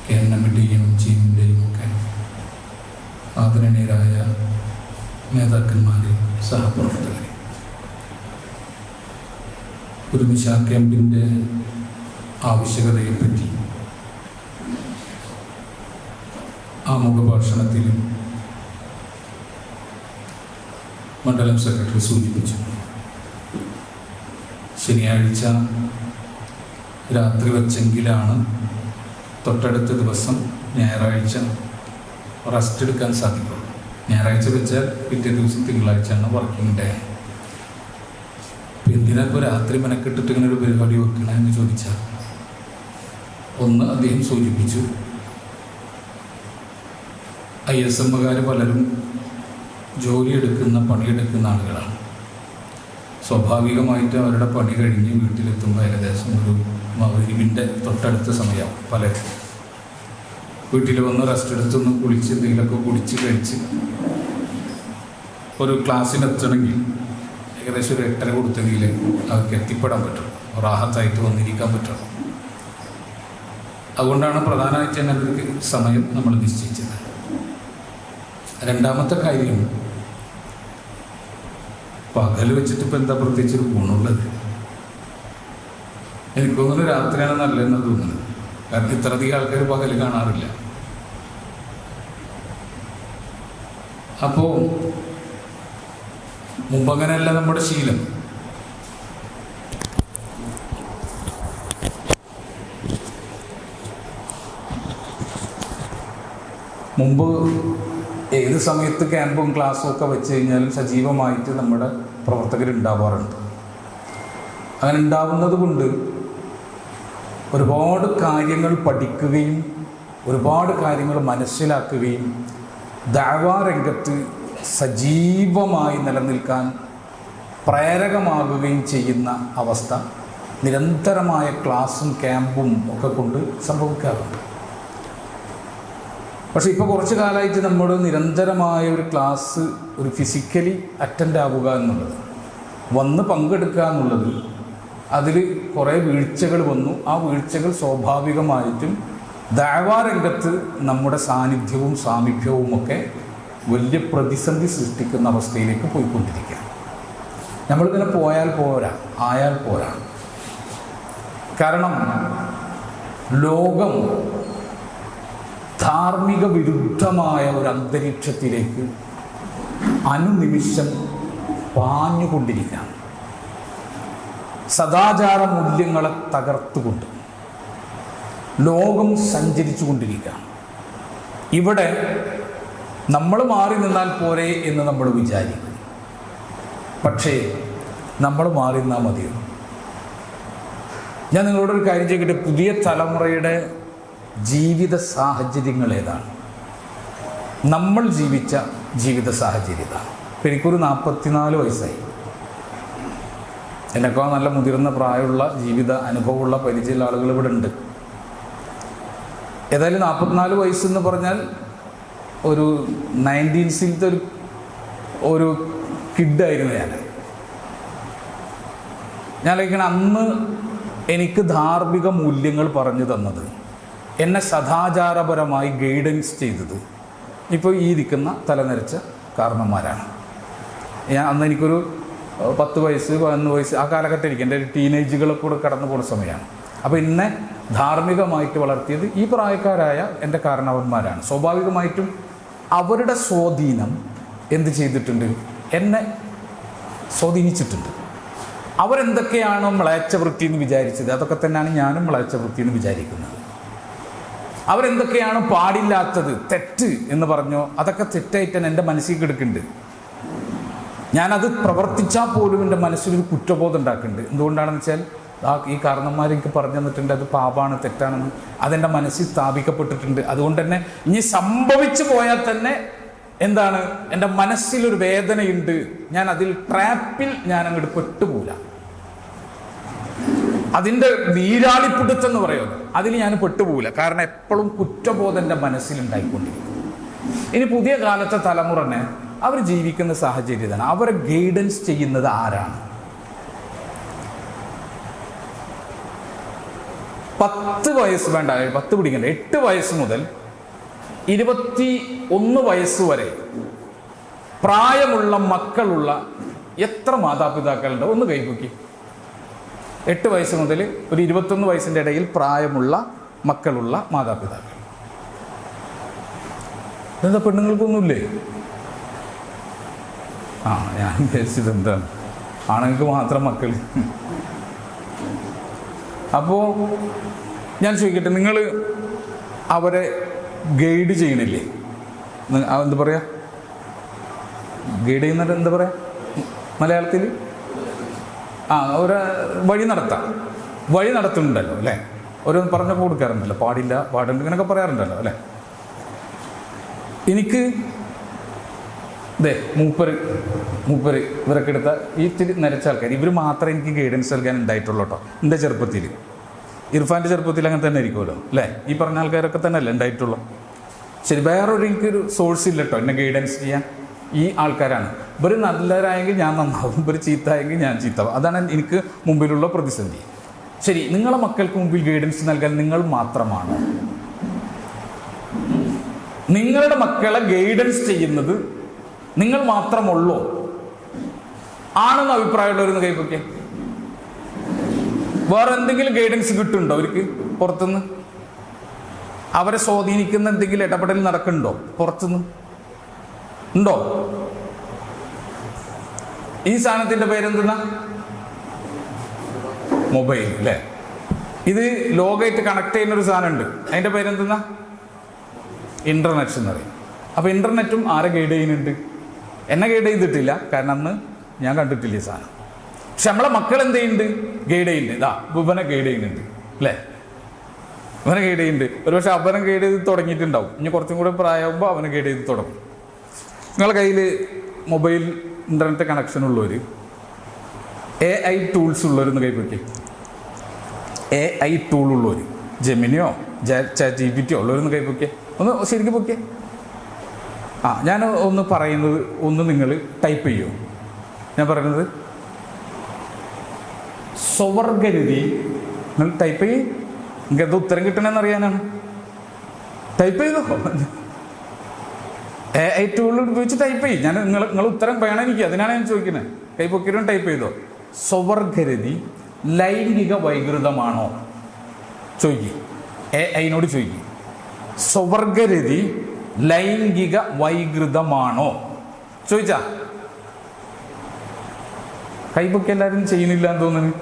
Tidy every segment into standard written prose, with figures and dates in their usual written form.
KNMയുടെയും ചീനിൻ്റെയും ഒക്കെ ആദരണീയരായ നേതാക്കന്മാരെ, സഹപ്രവർത്തകരെ, ഒരു നിശാ ക്യാമ്പിൻ്റെ ആവശ്യകതയെപ്പറ്റി ആമുഖഭാഷണത്തിലും മണ്ഡലം സെക്രട്ടറി സൂചിപ്പിച്ചു. ശനിയാഴ്ച രാത്രി വച്ചെങ്കിലാണ് തൊട്ടടുത്ത ദിവസം ഞായറാഴ്ച റെസ്റ്റ് എടുക്കാൻ സാധിക്കുള്ളൂ. ഞായറാഴ്ച വെച്ചാൽ പിറ്റേ ദിവസം തിങ്കളാഴ്ചയാണ് വർക്കിംഗ് ഡേ. എന്തിനാ ഇപ്പോൾ രാത്രി മെനക്കെട്ടിട്ട് ഇങ്ങനെ ഒരു പരിപാടി വെക്കണമെന്ന് ചോദിച്ചാൽ, ഒന്ന് അദ്ദേഹം സൂചിപ്പിച്ചു, ISMകാർ പലരും ജോലിയെടുക്കുന്ന പണിയെടുക്കുന്ന ആളുകളാണ്. സ്വാഭാവികമായിട്ട് അവരുടെ പണി കഴിഞ്ഞ് വീട്ടിലെത്തുമ്പോൾ ഏകദേശം ഒരു മഗ്‌രിബിൻ്റെ തൊട്ടടുത്ത സമയമാവും. പലരും വീട്ടിൽ വന്ന് റെസ്റ്റ് എടുത്തൊന്ന് കുളിച്ച് എന്തെങ്കിലുമൊക്കെ കുടിച്ച് കഴിച്ച് ഒരു ക്ലാസ്സിനെത്തണമെങ്കിൽ ഏകദേശം ഒരു 8:30 കൊടുത്തെങ്കിൽ അവർക്ക് എത്തിപ്പെടാൻ പറ്റുള്ളൂ, റാഹത്തായിട്ട് വന്നിരിക്കാൻ പറ്റുള്ളൂ. അതുകൊണ്ടാണ് പ്രധാനമായിട്ട് തന്നെ ഒരു സമയം നമ്മൾ നിശ്ചയിച്ചത്. രണ്ടാമത്തെ കാര്യം, പകൽ വെച്ചിട്ട് ഇപ്പം എന്താ പ്രത്യേകിച്ചൊരു ഗുണമുള്ളത്? എനിക്ക് തോന്നുന്നു രാത്രിയാണ് നല്ലതെന്ന് തോന്നുന്നത്. കാരണം ഇത്രയധികം ആൾക്കാർ പകൽ കാണാറില്ല. അപ്പോൾ മുമ്പങ്ങനെയല്ല നമ്മുടെ ശീലം. മുമ്പ് ഏത് സമയത്ത് ക്യാമ്പും ക്ലാസ്സും ഒക്കെ വെച്ച് കഴിഞ്ഞാലും സജീവമായിട്ട് നമ്മുടെ പ്രവർത്തകരുണ്ടാവാറുണ്ട്. അങ്ങനെ ഉണ്ടാവുന്നത് കൊണ്ട് ഒരുപാട് കാര്യങ്ങൾ പഠിക്കുകയും ഒരുപാട് കാര്യങ്ങൾ മനസ്സിലാക്കുകയും ദഅ്വാ രംഗത്ത് സജീവമായി നിലനിൽക്കാൻ പ്രേരകമാകുകയും ചെയ്യുന്ന അവസ്ഥ നിരന്തരമായ ക്ലാസ്സും ക്യാമ്പും ഒക്കെ കൊണ്ട് സംഭവിക്കാറുണ്ട്. പക്ഷേ ഇപ്പോൾ കുറച്ച് കാലമായിട്ട് നമ്മൾ നിരന്തരമായ ഒരു ക്ലാസ് ഒരു ഫിസിക്കലി അറ്റൻഡ് ആവുക എന്നുള്ളത്, വന്ന് പങ്കെടുക്കുക എന്നുള്ളത്, അതിൽ കുറേ വീഴ്ചകൾ വന്നു. ആ വീഴ്ചകൾ സ്വാഭാവികമായിട്ടും ദഅ്വാ രംഗത്ത് നമ്മുടെ സാന്നിധ്യവും സാമീപ്യവും ഒക്കെ വലിയ പ്രതിസന്ധി സൃഷ്ടിക്കുന്ന അവസ്ഥയിലേക്ക് പോയിക്കൊണ്ടിരിക്കുക. നമ്മളിങ്ങനെ പോയാൽ പോരാ, ആയാൽ പോരാ. കാരണം ലോകം ധാർമ്മിക വിരുദ്ധമായ ഒരു അന്തരീക്ഷത്തിലേക്ക് അനുനിമിഷം പാഞ്ഞുകൊണ്ടിരിക്കുകയാണ്. സദാചാര മൂല്യങ്ങളെ തകർത്തുകൊണ്ട് ലോകം സഞ്ചരിച്ചു കൊണ്ടിരിക്കുകയാണ്. ഇവിടെ നമ്മൾ മാറി നിന്നാൽ പോരെ എന്ന് നമ്മൾ വിചാരിക്കും. പക്ഷേ നമ്മൾ മാറി നിന്നാൽ മതിയോ? ഞാൻ നിങ്ങളോടൊരു കാര്യം ചോദിക്കട്ടെ, പുതിയ തലമുറയുടെ ജീവിത സാഹചര്യങ്ങൾ ഏതാണ്? നമ്മൾ ജീവിച്ച ജീവിത സാഹചര്യം ഇതാണ്. ഇപ്പം എനിക്കൊരു 44 വയസ്സായി. എന്നെക്കാൾ നല്ല മുതിർന്ന പ്രായമുള്ള ജീവിത അനുഭവമുള്ള പരിചയമുള്ള ആളുകൾ ഇവിടെ ഉണ്ട്. ഏതായാലും 44 വയസ്സെന്ന് പറഞ്ഞാൽ ഒരു 1900-ത്തെ ഒരു കിഡായിരുന്നു ഞാൻ ലൈക്കണ. അന്ന് എനിക്ക് ധാർമ്മിക മൂല്യങ്ങൾ പറഞ്ഞു തന്നത്, എന്നെ സദാചാരപരമായി ഗൈഡൻസ് ചെയ്തത് ഇപ്പോൾ ഈ ഇരിക്കുന്ന തലനരച്ച കാരണന്മാരാണ്. അന്ന് എനിക്കൊരു 10 വയസ്സ് 11 വയസ്സ് ആ കാലഘട്ടം എനിക്ക് എൻ്റെ ടീനേജുകളൊക്കെ കൂടെ കടന്നു പോകുന്ന സമയമാണ്. അപ്പോൾ എന്നെ ധാർമ്മികമായിട്ട് വളർത്തിയത് ഈ പ്രായക്കാരായ എൻ്റെ കാരണവന്മാരാണ്. സ്വാഭാവികമായിട്ടും അവരുടെ സ്വാധീനം എന്ത് ചെയ്തിട്ടുണ്ട്? എന്നെ സ്വാധീനിച്ചിട്ടുണ്ട്. അവരെന്തൊക്കെയാണോ മ്ലേച്ഛവൃത്തി എന്ന് വിചാരിച്ചത്, അതൊക്കെ തന്നെയാണ് ഞാനും മ്ലേച്ഛവൃത്തി എന്ന് വിചാരിക്കുന്നത്. അവരെന്തൊക്കെയാണ് പാടില്ലാത്തത്, തെറ്റ് എന്ന് പറഞ്ഞോ, അതൊക്കെ തെറ്റായിട്ട് തന്നെ എൻ്റെ മനസ്സിൽ കിടക്കുന്നുണ്ട്. ഞാനത് പ്രവർത്തിച്ചാൽ പോലും എൻ്റെ മനസ്സിലൊരു കുറ്റബോധം ഉണ്ടാക്കുന്നുണ്ട്. എന്തുകൊണ്ടാണെന്ന് വെച്ചാൽ ഈ കാരണന്മാർ എനിക്ക് പറഞ്ഞു തന്നിട്ടുണ്ട് അത് പാപമാണ്, തെറ്റാണെന്ന്. അതെൻ്റെ മനസ്സിൽ സ്ഥാപിക്കപ്പെട്ടിട്ടുണ്ട്. അതുകൊണ്ട് തന്നെ ഇനി സംഭവിച്ചു പോയാൽ തന്നെ എന്താണ്, എൻ്റെ മനസ്സിലൊരു വേദനയുണ്ട്. ഞാൻ അതിൽ ട്രാപ്പിൽ ഞാൻ അങ്ങോട്ട് പെട്ടുപോല. അതിൻ്റെ നീരാളിപ്പിടുത്തെന്ന് പറയുന്നത് അതിൽ ഞാൻ പെട്ടുപോകില്ല. കാരണം എപ്പോഴും കുറ്റബോധം എൻ്റെ മനസ്സിലുണ്ടായിക്കൊണ്ടിരിക്കും. ഇനി പുതിയ കാലത്തെ തലമുറനെ അവർ ജീവിക്കുന്ന സാഹചര്യമാണ്. അവരെ ഗൈഡൻസ് ചെയ്യുന്നത് ആരാണ്? 10 വയസ്സ് വേണ്ട, 10 പിടിക്കണ്ട, 8 വയസ്സ് മുതൽ 21 വയസ്സ് വരെ പ്രായമുള്ള മക്കളുള്ള എത്ര മാതാപിതാക്കളുണ്ട്? ഒന്ന് കൈപൊക്കി. 8 വയസ്സ് മുതൽ ഒരു 21 വയസ്സിൻ്റെ ഇടയിൽ പ്രായമുള്ള മക്കളുള്ള മാതാപിതാക്കൾ. എന്താ പെണ്ണുങ്ങൾക്കൊന്നുമില്ലേ? ഞാൻ വിചാരിച്ചത് എന്താണ്, ആണുങ്ങൾക്ക് മാത്രം മക്കൾ. അപ്പോൾ ഞാൻ ചോദിക്കട്ടെ, നിങ്ങൾ അവരെ ഗൈഡ് ചെയ്യണില്ലേ? എന്താ പറയുക, ഗൈഡ് ചെയ്യുന്നത് എന്താ പറയുക മലയാളത്തിൽ? ഒരു വഴി നടത്തുന്നുണ്ടല്ലോ അല്ലേ? ഓരോന്ന് പറഞ്ഞപ്പോൾ കൊടുക്കാറുണ്ടല്ലോ, പാടില്ല പാടുണ്ട് ഇങ്ങനെയൊക്കെ പറയാറുണ്ടല്ലോ അല്ലേ? എനിക്ക് മൂപ്പര് ഇവരൊക്കെ എടുത്ത ഈ ഇത്തിരി നരച്ച ആൾക്കാർ, ഇവർ മാത്രമേ എനിക്ക് ഗൈഡൻസ് നൽകാൻ ഉണ്ടായിട്ടുള്ളൂ കേട്ടോ. എൻ്റെ ചെറുപ്പത്തിൽ, ഇർഫാൻ്റെ ചെറുപ്പത്തിൽ അങ്ങനെ തന്നെ ആയിരിക്കുമല്ലോ അല്ലേ? ഈ പറഞ്ഞ ആൾക്കാരൊക്കെ തന്നെ അല്ലേ ഉണ്ടായിട്ടുള്ളൂ? ശരി, വേറൊരു എനിക്കൊരു സോഴ്സ് ഇല്ല കേട്ടോ എന്നെ ഗൈഡൻസ് ചെയ്യാൻ. ഈ ആൾക്കാരാണ്. ഇവർ നല്ലവരായെങ്കിൽ ഞാൻ നന്നാവും, ഇവർ ചീത്തയായെങ്കിൽ ഞാൻ ചീത്താവും. അതാണ് എനിക്ക് മുമ്പിലുള്ള പ്രതിസന്ധി. ശരി, നിങ്ങളെ മക്കൾക്ക് മുമ്പിൽ ഗൈഡൻസ് നൽകാൻ നിങ്ങൾ മാത്രമാണ്. നിങ്ങളുടെ മക്കളെ ഗൈഡൻസ് ചെയ്യുന്നത് നിങ്ങൾ മാത്രമുള്ളൂ ആണെന്ന് അഭിപ്രായമുള്ളവരെന്ന് കൈപ്പൊക്കെ. വേറെ എന്തെങ്കിലും ഗൈഡൻസ് കിട്ടുന്നുണ്ടോ അവർക്ക് പുറത്തുനിന്ന്? അവരെ സ്വാധീനിക്കുന്ന എന്തെങ്കിലും ഇടപെടൽ നടക്കുന്നുണ്ടോ പുറത്തുനിന്ന്? ഉണ്ടോ? ഈ സാധനത്തിന്റെ പേരെന്തെന്നാ? മൊബൈൽ അല്ലേ? ഇത് ലോകമായിട്ട് കണക്ട് ചെയ്യുന്ന ഒരു സാധനമുണ്ട്, അതിന്റെ പേരെന്തെന്നാ? ഇന്റർനെറ്റ് എന്ന് പറയും. അപ്പൊ ഇന്റർനെറ്റും ആരെ ഗൈഡ് ചെയ്യുന്നുണ്ട്? എന്നെ ഗൈഡ് ചെയ്തിട്ടില്ല, കാരണം അന്ന് ഞാൻ കണ്ടിട്ടില്ല ഈ സാധനം. പക്ഷെ നമ്മളെ മക്കൾ എന്ത് ചെയ്യുന്നുണ്ട്? ഗൈഡ് ചെയ്യുന്നുണ്ട്. ഇവനെ ഗൈഡ് ചെയ്യുന്നുണ്ട് അല്ലേ? ഇവനെ ഗൈഡ് ചെയ്യുന്നുണ്ട്. ഒരുപക്ഷെ അവനെ ഗൈഡ് ചെയ്ത് തുടങ്ങിയിട്ടുണ്ടാവും. ഇനി കുറച്ചും കൂടെ പ്രായമാകുമ്പോൾ അവനെ ഗൈഡ് ചെയ്ത് തുടങ്ങും. നിങ്ങളുടെ കയ്യിൽ മൊബൈൽ ഇൻ്റർനെറ്റ് കണക്ഷൻ ഉള്ളവർ, AI ടൂൾസ് ഉള്ളവരൊന്ന് കൈപ്പൊക്കെ. AI ടൂൾ ഉള്ളവർ, ജെമിനിയോ ChatGPT ഉള്ളവരൊന്ന് കൈപ്പൊക്കെ. ഒന്ന് ശരിക്കും പൊക്കെ. ഞാൻ ഒന്ന് പറയുന്നത് ഒന്ന് നിങ്ങൾ ടൈപ്പ് ചെയ്യൂ. ഞാൻ പറയുന്നത് സ്വവർഗരതി നിങ്ങൾ ടൈപ്പ് ചെയ്യും. നിങ്ങൾക്ക് എന്താ ഉത്തരം കിട്ടണമെന്ന് അറിയാനാണ്. ടൈപ്പ് ചെയ്തോ. AI ടൂൾ ഉപയോഗിച്ച് ടൈപ്പ് ചെയ്യും. നിങ്ങൾ ഉത്തരം വേണം എനിക്ക്, അതിനാണ് ഞാൻ ചോദിക്കുന്നത്. കൈപ്പൊക്കിലും ടൈപ്പ് ചെയ്തോ. സ്വവർഗരതി ലൈംഗിക വൈകൃതമാണോ ചോദിക്കും. AIനോട് ചോദിക്കും, സ്വവർഗരതി ലൈംഗിക വൈകൃതമാണോ ചോദിച്ചാ? കൈപ്പൊക്കെ എല്ലാവരും ചെയ്യുന്നില്ല എന്ന് തോന്നുന്നു.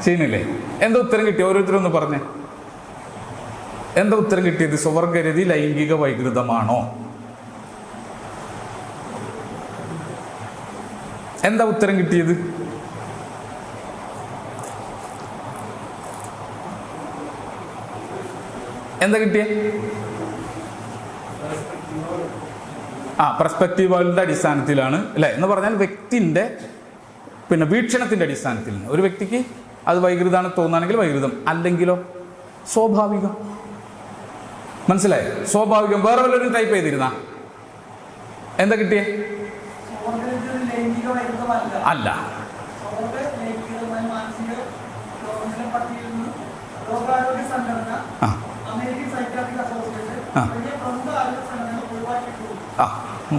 ചെയ്യുന്നില്ലേ? എന്താ ഉത്തരം കിട്ടിയ? ഓരോരുത്തരൊന്ന് പറഞ്ഞേ, എന്താ ഉത്തരം കിട്ടിയത്? സ്വവർഗരതി ലൈംഗിക വൈകൃതമാണോ? എന്താ ഉത്തരം കിട്ടിയത്? എന്താ കിട്ടിയ? പെർസ്പെക്റ്റീവുകളുടെ അടിസ്ഥാനത്തിലാണ് അല്ലെ? എന്ന് പറഞ്ഞാൽ വ്യക്തിന്റെ വീക്ഷണത്തിന്റെ അടിസ്ഥാനത്തിൽ. ഒരു വ്യക്തിക്ക് അത് വൈകൃതമാണ് തോന്നുകയാണെങ്കിൽ വൈകൃതം, അല്ലെങ്കിലോ സ്വാഭാവികം. മനസ്സിലായോ? സ്വാഭാവികം. വേറെ വല്ലവരും ടൈപ്പ് ചെയ്തിരുന്ന എന്താ കിട്ടിയേ? അല്ല.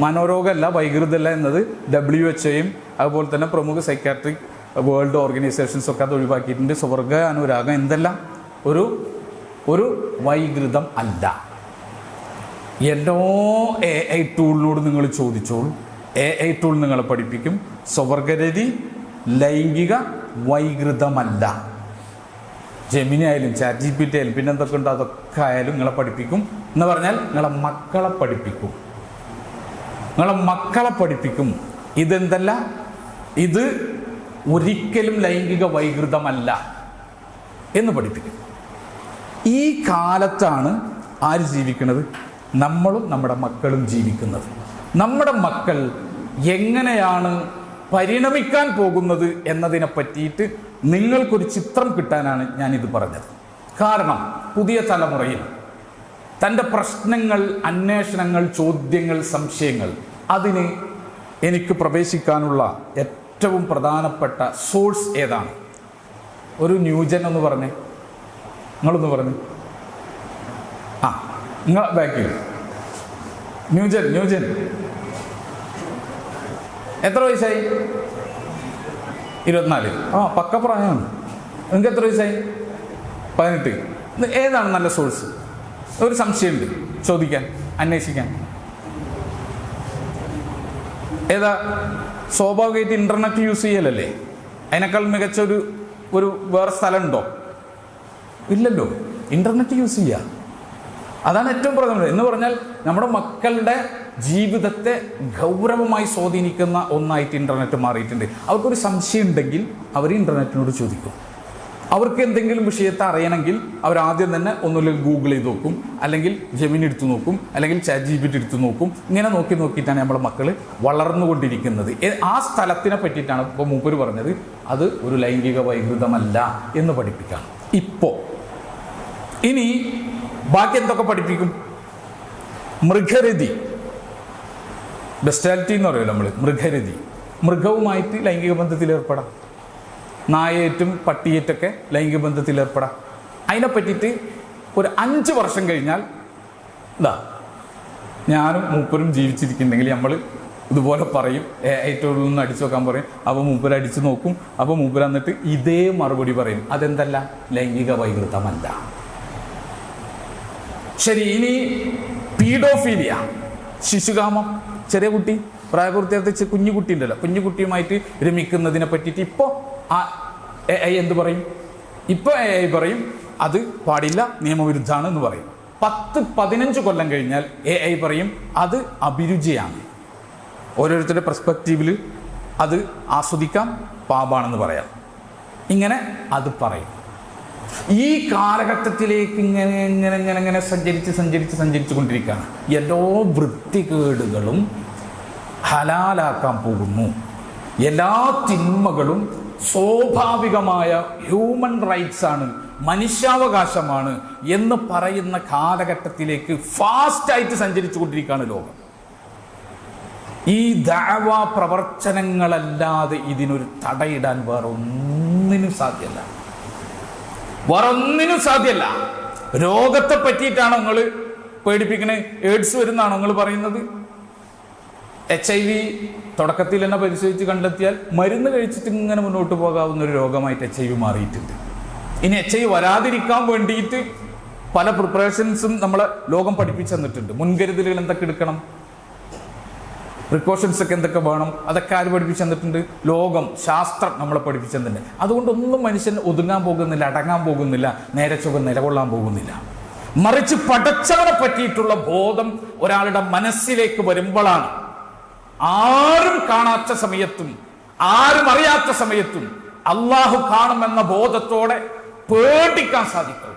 മനോരോഗമല്ല, വൈകൃതമല്ല എന്നത് WHO അതുപോലെ തന്നെ പ്രമുഖ സൈക്കാട്രിക് വേൾഡ് ഓർഗനൈസേഷൻസ് ഒക്കെ അത് ഒഴിവാക്കിയിട്ടുണ്ട്. സ്വർഗ അനുരാഗം എന്തെല്ലാം ഒരു വൈകൃതം അല്ല. എന്നോ AI ടൂളിനോട് നിങ്ങൾ ചോദിച്ചോളൂ. AI ടൂൾ നിങ്ങളെ പഠിപ്പിക്കും സ്വവർഗരതി ലൈംഗിക വൈകൃതമല്ല. ജെമിനി ആയാലും ChatGPT ആയാലും പിന്നെന്തൊക്കെ ഉണ്ടോ അതൊക്കെ ആയാലും നിങ്ങളെ പഠിപ്പിക്കും. എന്ന് പറഞ്ഞാൽ നിങ്ങളെ മക്കളെ പഠിപ്പിക്കും. ഇതെന്തല്ല, ഇത് ഒരിക്കലും ലൈംഗിക വൈകൃതമല്ല എന്ന് പഠിപ്പിക്കും. ഈ കാലത്താണ് ആര് ജീവിക്കുന്നത്? നമ്മളും നമ്മുടെ മക്കളും ജീവിക്കുന്നത്. നമ്മുടെ മക്കൾ എങ്ങനെയാണ് പരിണമിക്കാൻ പോകുന്നത് എന്നതിനെ പറ്റിയിട്ട് നിങ്ങൾക്കൊരു ചിത്രം കിട്ടാനാണ് ഞാനിത് പറഞ്ഞത്. കാരണം പുതിയ തലമുറയിൽ തൻ്റെ പ്രശ്നങ്ങൾ, അന്വേഷണങ്ങൾ, ചോദ്യങ്ങൾ, സംശയങ്ങൾ, അതിന് എനിക്ക് പ്രവേശിക്കാനുള്ള ഏറ്റവും പ്രധാനപ്പെട്ട സോഴ്സ് ഏതാണ്? ഒരു ന്യൂജൻ ഒന്ന് പറഞ്ഞേ, നിങ്ങളൊന്ന് പറഞ്ഞു. ആ, നിങ്ങൾ ബാക്കിൽ ന്യൂജൻ എത്ര വയസ്സായി? 24. ആ, പക്ക പ്രായമാണ്. നിങ്ങൾക്ക് എത്ര വയസ്സായി? 18. ഏതാണ് നല്ല സോഴ്സ്? ഒരു സംശയമുണ്ട്, ചോദിക്കാൻ, അന്വേഷിക്കാൻ. ഏതാ? സ്വാഭാവികമായിട്ട് ഇൻ്റർനെറ്റ് യൂസ് ചെയ്യലല്ലേ? അതിനേക്കാൾ മികച്ച ഒരു വേറെ സ്ഥലമുണ്ടോ? ഇല്ലല്ലോ. ഇൻ്റർനെറ്റ് യൂസ് ചെയ്യുക, അതാണ് ഏറ്റവും പ്രധാനം. എന്ന് പറഞ്ഞാൽ നമ്മുടെ മക്കളുടെ ജീവിതത്തെ ഗൗരവമായി സ്വാധീനിക്കുന്ന ഒന്നായിട്ട് ഇൻ്റർനെറ്റ് മാറിയിട്ടുണ്ട്. അവർക്കൊരു സംശയം ഉണ്ടെങ്കിൽ അവർ ഇൻ്റർനെറ്റിനോട് ചോദിക്കും. അവർക്ക് എന്തെങ്കിലും വിഷയത്തെ അറിയണമെങ്കിൽ അവരാദ്യം തന്നെ ഒന്നുമില്ലെങ്കിൽ ഗൂഗിൾ ചെയ്ത് നോക്കും, അല്ലെങ്കിൽ ജെമിനി എടുത്തു നോക്കും, അല്ലെങ്കിൽ ChatGPT എടുത്തു നോക്കും. ഇങ്ങനെ നോക്കിയിട്ടാണ് നമ്മുടെ മക്കൾ വളർന്നുകൊണ്ടിരിക്കുന്നത്. ആ സ്ഥലത്തിനെ പറ്റിയിട്ടാണ് ഇപ്പോൾ മൂപ്പര് പറഞ്ഞത് അത് ഒരു ലൈംഗിക വൈകൃതമല്ല എന്ന് പഠിപ്പിക്കാം. ഇനി ബാക്കി എന്തൊക്കെ പഠിപ്പിക്കും? മൃഗരതി, ബെസ്റ്റാലിറ്റി എന്ന് പറയുമല്ലോ നമ്മൾ, മൃഗരതി, മൃഗവുമായിട്ട് ലൈംഗിക ബന്ധത്തിൽ ഏർപ്പെടാം. നായേറ്റും പട്ടിയേറ്റൊക്കെ ലൈംഗിക ബന്ധത്തിൽ ഏർപ്പെടാം. അതിനെ പറ്റിയിട്ട് ഒരു 5 വർഷം കഴിഞ്ഞാൽ ഞാനും മൂപ്പരും ജീവിച്ചിരിക്കുന്നുണ്ടെങ്കിൽ നമ്മൾ ഇതുപോലെ പറയും, ഏറ്റവും ഒന്ന് അടിച്ചു നോക്കാൻ പറയും. അപ്പോൾ മൂപ്പര് അടിച്ചു നോക്കും. അപ്പോൾ മൂപ്പര് എന്നിട്ട് ഇതേ മറുപടി പറയും, അതെന്തല്ല, ലൈംഗിക വൈകൃതമല്ല. ശരി, ഇനി പീഡോഫീലിയ, ശിശുകാമം, ചെറിയ കുട്ടി, പ്രായപൂർത്തിയാത്ത കുഞ്ഞു കുട്ടി ഉണ്ടല്ലോ, കുഞ്ഞു കുട്ടിയുമായിട്ട് രമിക്കുന്നതിനെ പറ്റിയിട്ട് ഇപ്പോൾ എന്ത് പറയും? ഇപ്പോൾ പറയും അത് പാടില്ല, നിയമവിരുദ്ധമാണ് എന്ന് പറയും. 10-15 കൊല്ലം കഴിഞ്ഞാൽ പറയും അത് അഭിരുചിയാണ്, ഓരോരുത്തരുടെ പെർസ്പെക്റ്റീവിൽ അത് ആസ്വദിക്കാം, പാപാണെന്ന് പറയാം. ഇങ്ങനെ അത് പറയും. ഈ കാലഘട്ടത്തിലേക്ക് ഇങ്ങനെ സഞ്ചരിച്ചു കൊണ്ടിരിക്കുകയാണ്. എല്ലാ വൃത്തികേടുകളും ഹലാലാക്കാൻ പോകുന്നു. എല്ലാ തിന്മകളും സ്വാഭാവികമായ ഹ്യൂമൻ റൈറ്റ്സ് ആണ്, മനുഷ്യാവകാശമാണ് എന്ന് പറയുന്ന കാലഘട്ടത്തിലേക്ക് ഫാസ്റ്റായിട്ട് സഞ്ചരിച്ചു കൊണ്ടിരിക്കുകയാണ് ലോകം. ഈ ദഅവാ പ്രവർത്തനങ്ങളല്ലാതെ ഇതിനൊരു തടയിടാൻ വേറൊന്നിനും സാധ്യമല്ല. രോഗത്തെ പറ്റിയിട്ടാണോ നിങ്ങൾ പേടിപ്പിക്കണേ? എയ്ഡ്സ് വരുന്നാണോ നിങ്ങൾ പറയുന്നത്? HIV തുടക്കത്തിൽ തന്നെ പരിശോധിച്ച് കണ്ടെത്തിയാൽ മരുന്ന് കഴിച്ചിട്ട് ഇങ്ങനെ മുന്നോട്ട് പോകാവുന്ന ഒരു രോഗമായിട്ട് HIV മാറിയിട്ടുണ്ട്. ഇനി HIV വരാതിരിക്കാൻ വേണ്ടിയിട്ട് പല പ്രിപ്പറേഷൻസും നമ്മളെ ലോകം പഠിപ്പിച്ചു തന്നിട്ടുണ്ട്. മുൻകരുതലുകൾ എന്തൊക്കെ എടുക്കണം, പ്രിക്കോഷൻസ് ഒക്കെ എന്തൊക്കെ വേണം, അതൊക്കെ ആര് പഠിപ്പിച്ചു തന്നിട്ടുണ്ട്? ലോകം, ശാസ്ത്രം നമ്മളെ പഠിപ്പിച്ചു തന്നെ. അതുകൊണ്ടൊന്നും മനുഷ്യൻ ഒതുങ്ങാൻ പോകുന്നില്ല, അടങ്ങാൻ പോകുന്നില്ല, നേരെ ചൊവ്വെ നിലകൊള്ളാൻ പോകുന്നില്ല. മറിച്ച് പടച്ചവനെ പറ്റിയിട്ടുള്ള ബോധം ഒരാളുടെ മനസ്സിലേക്ക് വരുമ്പോഴാണ് ആരും കാണാത്ത സമയത്തും ആരും അറിയാത്ത സമയത്തും അള്ളാഹു കാണുമെന്ന ബോധത്തോടെ പേടിക്കാൻ സാധിക്കും.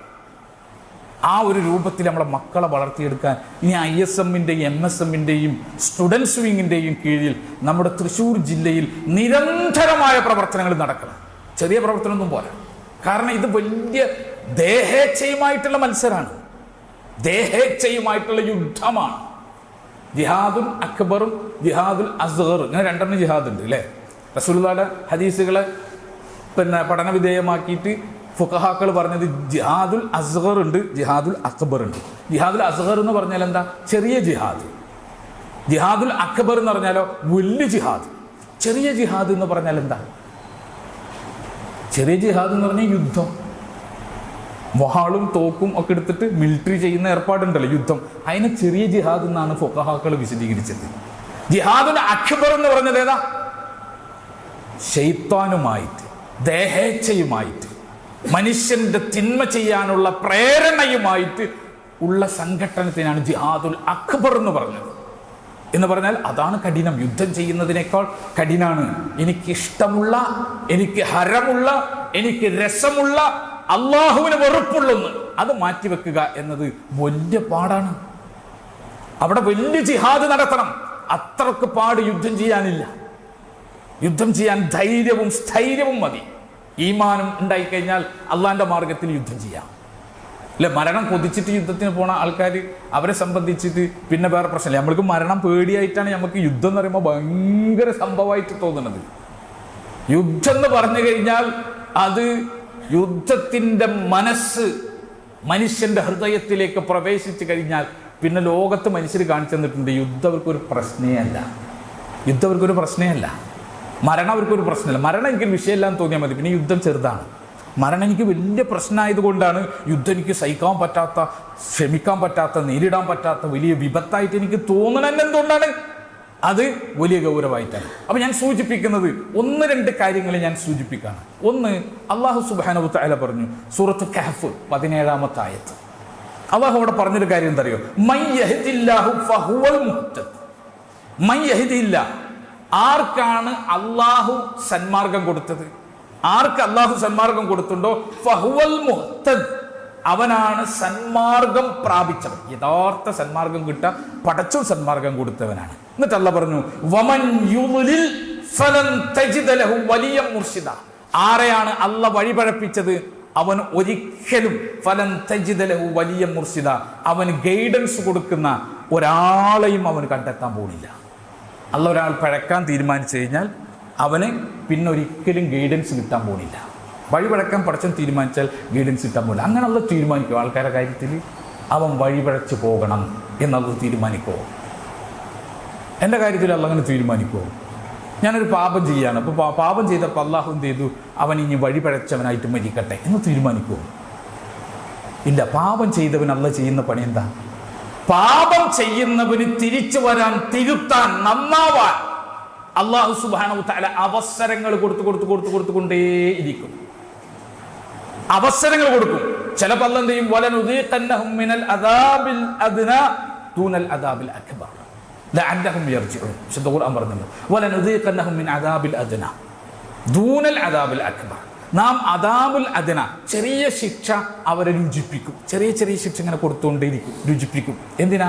ആ ഒരു രൂപത്തിൽ നമ്മളെ മക്കളെ വളർത്തിയെടുക്കാൻ ഇനി ISM-ൻ്റെയും MSM-ൻ്റെയും സ്റ്റുഡൻസ് വിങ്ങിൻ്റെയും കീഴിൽ നമ്മുടെ തൃശ്ശൂർ ജില്ലയിൽ നിരന്തരമായ പ്രവർത്തനങ്ങൾ നടക്കണം. ചെറിയ പ്രവർത്തനമൊന്നും പോരാ. കാരണം ഇത് വലിയ ദേഹേച്ഛയുമായിട്ടുള്ള മത്സരമാണ്, ദേഹേച്ഛയുമായിട്ടുള്ള യുദ്ധമാണ്. ജിഹാദുൽ അക്ബറും ജിഹാദുൽ അസ്ഗർ, ഇങ്ങനെ 2 ജിഹാദ് ഉണ്ട് അല്ലേ? റസൂലുള്ളാഹിയുടെ ഹദീസുകളെ പഠനവിധേയമാക്കിയിട്ട് ഫുഖഹാക്കൾ പറഞ്ഞത് ജിഹാദുൽ അസ്ഗർ ഉണ്ട്, ജിഹാദുൽ അക്ബർ ഉണ്ട്. ജിഹാദുൽ അസ്ഗർ എന്ന് പറഞ്ഞാൽ എന്താ? ചെറിയ ജിഹാദ്. ജിഹാദുൽ അക്ബർ എന്ന് പറഞ്ഞാലോ വലിയ ജിഹാദ്. ചെറിയ ജിഹാദ് എന്ന് പറഞ്ഞാൽ എന്താ? ചെറിയ ജിഹാദ് എന്ന് പറഞ്ഞാൽ യുദ്ധം, വാളും തോക്കും ഒക്കെ എടുത്തിട്ട് മിലിറ്ററി ചെയ്യുന്ന ഏർപ്പാടുണ്ടല്ലോ, യുദ്ധം. അതിന് ചെറിയ ജിഹാദ് എന്നാണ് ഫുഖഹാക്കൾ വിശദീകരിച്ചത്. ജിഹാദുൽ അക്ബർ എന്ന് പറഞ്ഞത് ഏതാ? ശൈത്താനുമായിട്ട്, ദേഹേച്ഛയുമായിട്ട്, മനുഷ്യന്റെ തിന്മ ചെയ്യാനുള്ള പ്രേരണയുമായിട്ട് ഉള്ള സംഘട്ടനത്തിനാണ് ജിഹാദുൽ അക്ബർ എന്ന് പറഞ്ഞത്. എന്ന് പറഞ്ഞാൽ അതാണ് കഠിനം. യുദ്ധം ചെയ്യുന്നതിനേക്കാൾ കഠിനാണ്. എനിക്കിഷ്ടമുള്ള, എനിക്ക് ഹരമുള്ള, എനിക്ക് രസമുള്ള, അള്ളാഹുവിന് വെറുപ്പുള്ളൊന്ന് അത് മാറ്റിവെക്കുക എന്നത് വലിയ പാടാണ്. അവിടെ വലിയ ജിഹാദ് നടത്തണം. അത്രക്ക് പാട് യുദ്ധം ചെയ്യാനില്ല. യുദ്ധം ചെയ്യാൻ ധൈര്യവും സ്ഥൈര്യവും മതി. ഈമാനും ഉണ്ടായിക്കഴിഞ്ഞാൽ അള്ളാന്റെ മാർഗത്തിൽ യുദ്ധം ചെയ്യാം അല്ലെ? മരണം കൊതിച്ചിട്ട് യുദ്ധത്തിന് പോണ ആൾക്കാർ, അവരെ സംബന്ധിച്ചിട്ട് പിന്നെ വേറെ പ്രശ്നമില്ല. നമ്മൾക്ക് മരണം പേടിയായിട്ടാണ് നമുക്ക് യുദ്ധം എന്ന് പറയുമ്പോൾ ഭയങ്കര സംഭവമായിട്ട് തോന്നുന്നത്. യുദ്ധം എന്ന് പറഞ്ഞു കഴിഞ്ഞാൽ അത് യുദ്ധത്തിൻ്റെ മനസ്സ് മനുഷ്യന്റെ ഹൃദയത്തിലേക്ക് പ്രവേശിച്ചു കഴിഞ്ഞാൽ പിന്നെ ലോകത്ത് മനുഷ്യർ കാണിച്ചു തന്നിട്ടുണ്ട് യുദ്ധം അവർക്കൊരു പ്രശ്നമേ അല്ല. യുദ്ധം അവർക്കൊരു പ്രശ്നമേ അല്ല. മരണം അവർക്കൊരു പ്രശ്നമല്ല. മരണം എനിക്ക് വിഷയമില്ലാന്ന് തോന്നിയാൽ മതി. പിന്നെ യുദ്ധം ചെറുതാണ്. മരണം എനിക്ക് വലിയ പ്രശ്നമായതുകൊണ്ടാണ് യുദ്ധം എനിക്ക് സഹിക്കാൻ പറ്റാത്ത, ക്ഷമിക്കാൻ പറ്റാത്ത, നേരിടാൻ പറ്റാത്ത വലിയ വിപത്തായിട്ട് എനിക്ക് തോന്നണം. എന്തുകൊണ്ടാണ്? അത് വലിയ ഗൗരവമായിട്ടാണ്. അപ്പം ഞാൻ സൂചിപ്പിക്കുന്നത് 1-2 കാര്യങ്ങൾ ഞാൻ സൂചിപ്പിക്കുകയാണ്. ഒന്ന്, അള്ളാഹു സുബ്ഹാനഹു വ തആല പറഞ്ഞു സൂറത്ത് കഹ്ഫ് 17-ാമത്തെ ആയത്ത്. അള്ളാഹു അവിടെ പറഞ്ഞൊരു കാര്യം എന്താ അറിയോ? മൻ യഹ്ദില്ലാഹു ഫഹുവൽ മുഹ്തദ്. മൻ യഹ്ദില്ലാ, ആർക്കാണ് അള്ളാഹു സന്മാർഗം കൊടുത്തത്, ആർക്ക് അള്ളാഹു സന്മാർഗം കൊടുത്തുണ്ടോ ഫഹുവൽ മുഹ്തദ്, അവനാണ് സന്മാർഗം പ്രാപിച്ചവൻ. യഥാർത്ഥ സന്മാർഗം കിട്ടാൻ പടച്ചോൻ സന്മാർഗം കൊടുത്തവനാണ്. എന്നിട്ട് അല്ലാഹു പറഞ്ഞു വമൻ യുളിൽ ഫലൻ തജിദ ലഹു വലിയ മുർഷിദ. ആരെയാണ് അല്ലാഹു വഴിപഴപ്പിച്ചത് അവൻ ഒരിക്കലും ഫലൻ തജിദ ലഹു വലിയ മുർഷിദ, അവൻ ഗൈഡൻസ് കൊടുക്കുന്ന ഒരാളെയും അവൻ കണ്ടെത്താൻ പോകുന്നില്ല. അല്ലാഹു ഒരാൾ പഴക്കാൻ തീരുമാനിച്ചു കഴിഞ്ഞാൽ അവന് പിന്നെ ഒരിക്കലും ഗൈഡൻസ് കിട്ടാൻ പോകുന്നില്ല. വഴിപഴക്കാൻ പടച്ചൻ തീരുമാനിച്ചാൽ ഗൈഡൻസ് കിട്ടാൻ പോകില്ല. അങ്ങനെ അല്ലാഹു തീരുമാനിക്കുമോ ആൾക്കാരുടെ കാര്യത്തിൽ? അവൻ വഴിപഴച്ച് പോകണം എന്നുള്ളത് തീരുമാനിക്കുമോ? എൻ്റെ കാര്യത്തിൽ അല്ലാഹു അങ്ങനെ തീരുമാനിക്കുമോ? ഞാനൊരു പാപം ചെയ്യാണ്, അപ്പോൾ പാപം ചെയ്തപ്പോൾ അല്ലാഹു എന്ത് ചെയ്തു? അവൻ ഇനി വഴിപഴച്ചവനായിട്ട് മരിക്കട്ടെ എന്ന് തീരുമാനിക്കുമോ? ഇല്ല. പാപം ചെയ്തവൻ അല്ലാഹു ചെയ്യുന്ന പണി എന്താ? പാപം ചെയ്യുന്നവന് തിരിച്ചു വരാൻ, തിരുത്താൻ, നന്നാവാൻ അല്ലാഹു സുബ്ഹാനഹു വ തആല അവസരങ്ങൾ കൊടുത്തുകൊണ്ടേയിരിക്കും. അവസരങ്ങൾ കൊടുക്കും. ചിലപ്പോൾ അല്ലാഹു എന്ത് ചെയ്യും? വലനുദീഖന്നഹും മിനൽ അദാബിൽ അദ്നാ ദൂനൽ അദാബിൽ അക്ബർ ലഅല്ലഹും യർജിഊൻ. വിശുദ്ധ ഖുർആൻ പറഞ്ഞു വലനുദീഖന്നഹും മിൻ അദാബിൽ അദ്നാ ദൂനൽ അദാബിൽ അക്ബർ. നാം അദാബുൽ അദ്ന, ചെറിയ ശിക്ഷ അവരെ രുചിപ്പിക്കും. ചെറിയ ശിക്ഷ ഇങ്ങനെ കൊടുത്തുകൊണ്ടേയിരിക്കും, രുചിപ്പിക്കും. എന്തിനാ?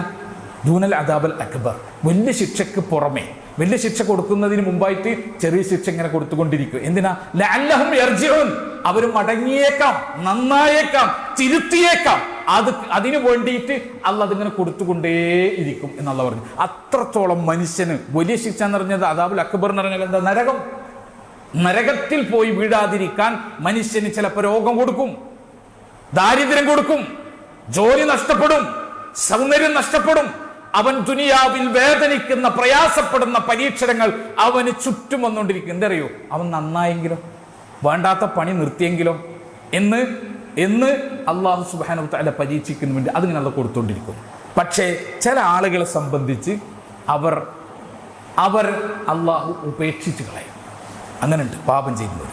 ദൂനൽ അദാബുൽ അക്ബർ. വലിയ ശിക്ഷയ്ക്ക് പുറമെ, വലിയ ശിക്ഷ കൊടുക്കുന്നതിന് മുമ്പായിട്ട് ചെറിയ ശിക്ഷ ഇങ്ങനെ കൊടുത്തുകൊണ്ടിരിക്കും. എന്തിനാ? ലഅല്ലഹും യർജിഊൻ. അവർ മടങ്ങിയേക്കാം, നന്നായേക്കാം, തിരുത്തിയേക്കാം. അതിനു വേണ്ടിയിട്ട് അല്ലാഹു അതിങ്ങനെ കൊടുത്തുകൊണ്ടേയിരിക്കും എന്നുള്ള പറഞ്ഞു. അത്രത്തോളം മനുഷ്യന് വലിയ ശിക്ഷ എന്ന് പറഞ്ഞത് അദാബുൽ അക്ബർ എന്ന് പറഞ്ഞാൽ എന്താ? നരകം. നരകത്തിൽ പോയി വീഴാതിരിക്കാൻ മനുഷ്യന് ചിലപ്പോൾ രോഗം കൊടുക്കും, ദാരിദ്ര്യം കൊടുക്കും, ജോലി നഷ്ടപ്പെടും, സൗന്ദര്യം നഷ്ടപ്പെടും. അവൻ ദുനിയാവിൽ വേദനിക്കുന്ന, പ്രയാസപ്പെടുന്ന പരീക്ഷണങ്ങൾ അവന് ചുറ്റും വന്നുകൊണ്ടിരിക്കും. എന്തറിയോ? അവൻ നന്നായെങ്കിലോ, വേണ്ടാത്ത പണി നിർത്തിയെങ്കിലോ എന്ന് അല്ലാഹു സുബ്ഹാനഹു വ തആല പരീക്ഷിക്കുന്നു വേണ്ടി അതിങ്ങനെ അത് കൊടുത്തുകൊണ്ടിരിക്കും. പക്ഷേ ചില ആളുകളെ സംബന്ധിച്ച് അവർ അല്ലാഹു ഉപേക്ഷിച്ച് കളയും. അങ്ങനെയുണ്ട് പാപം ചെയ്യുന്നവർ.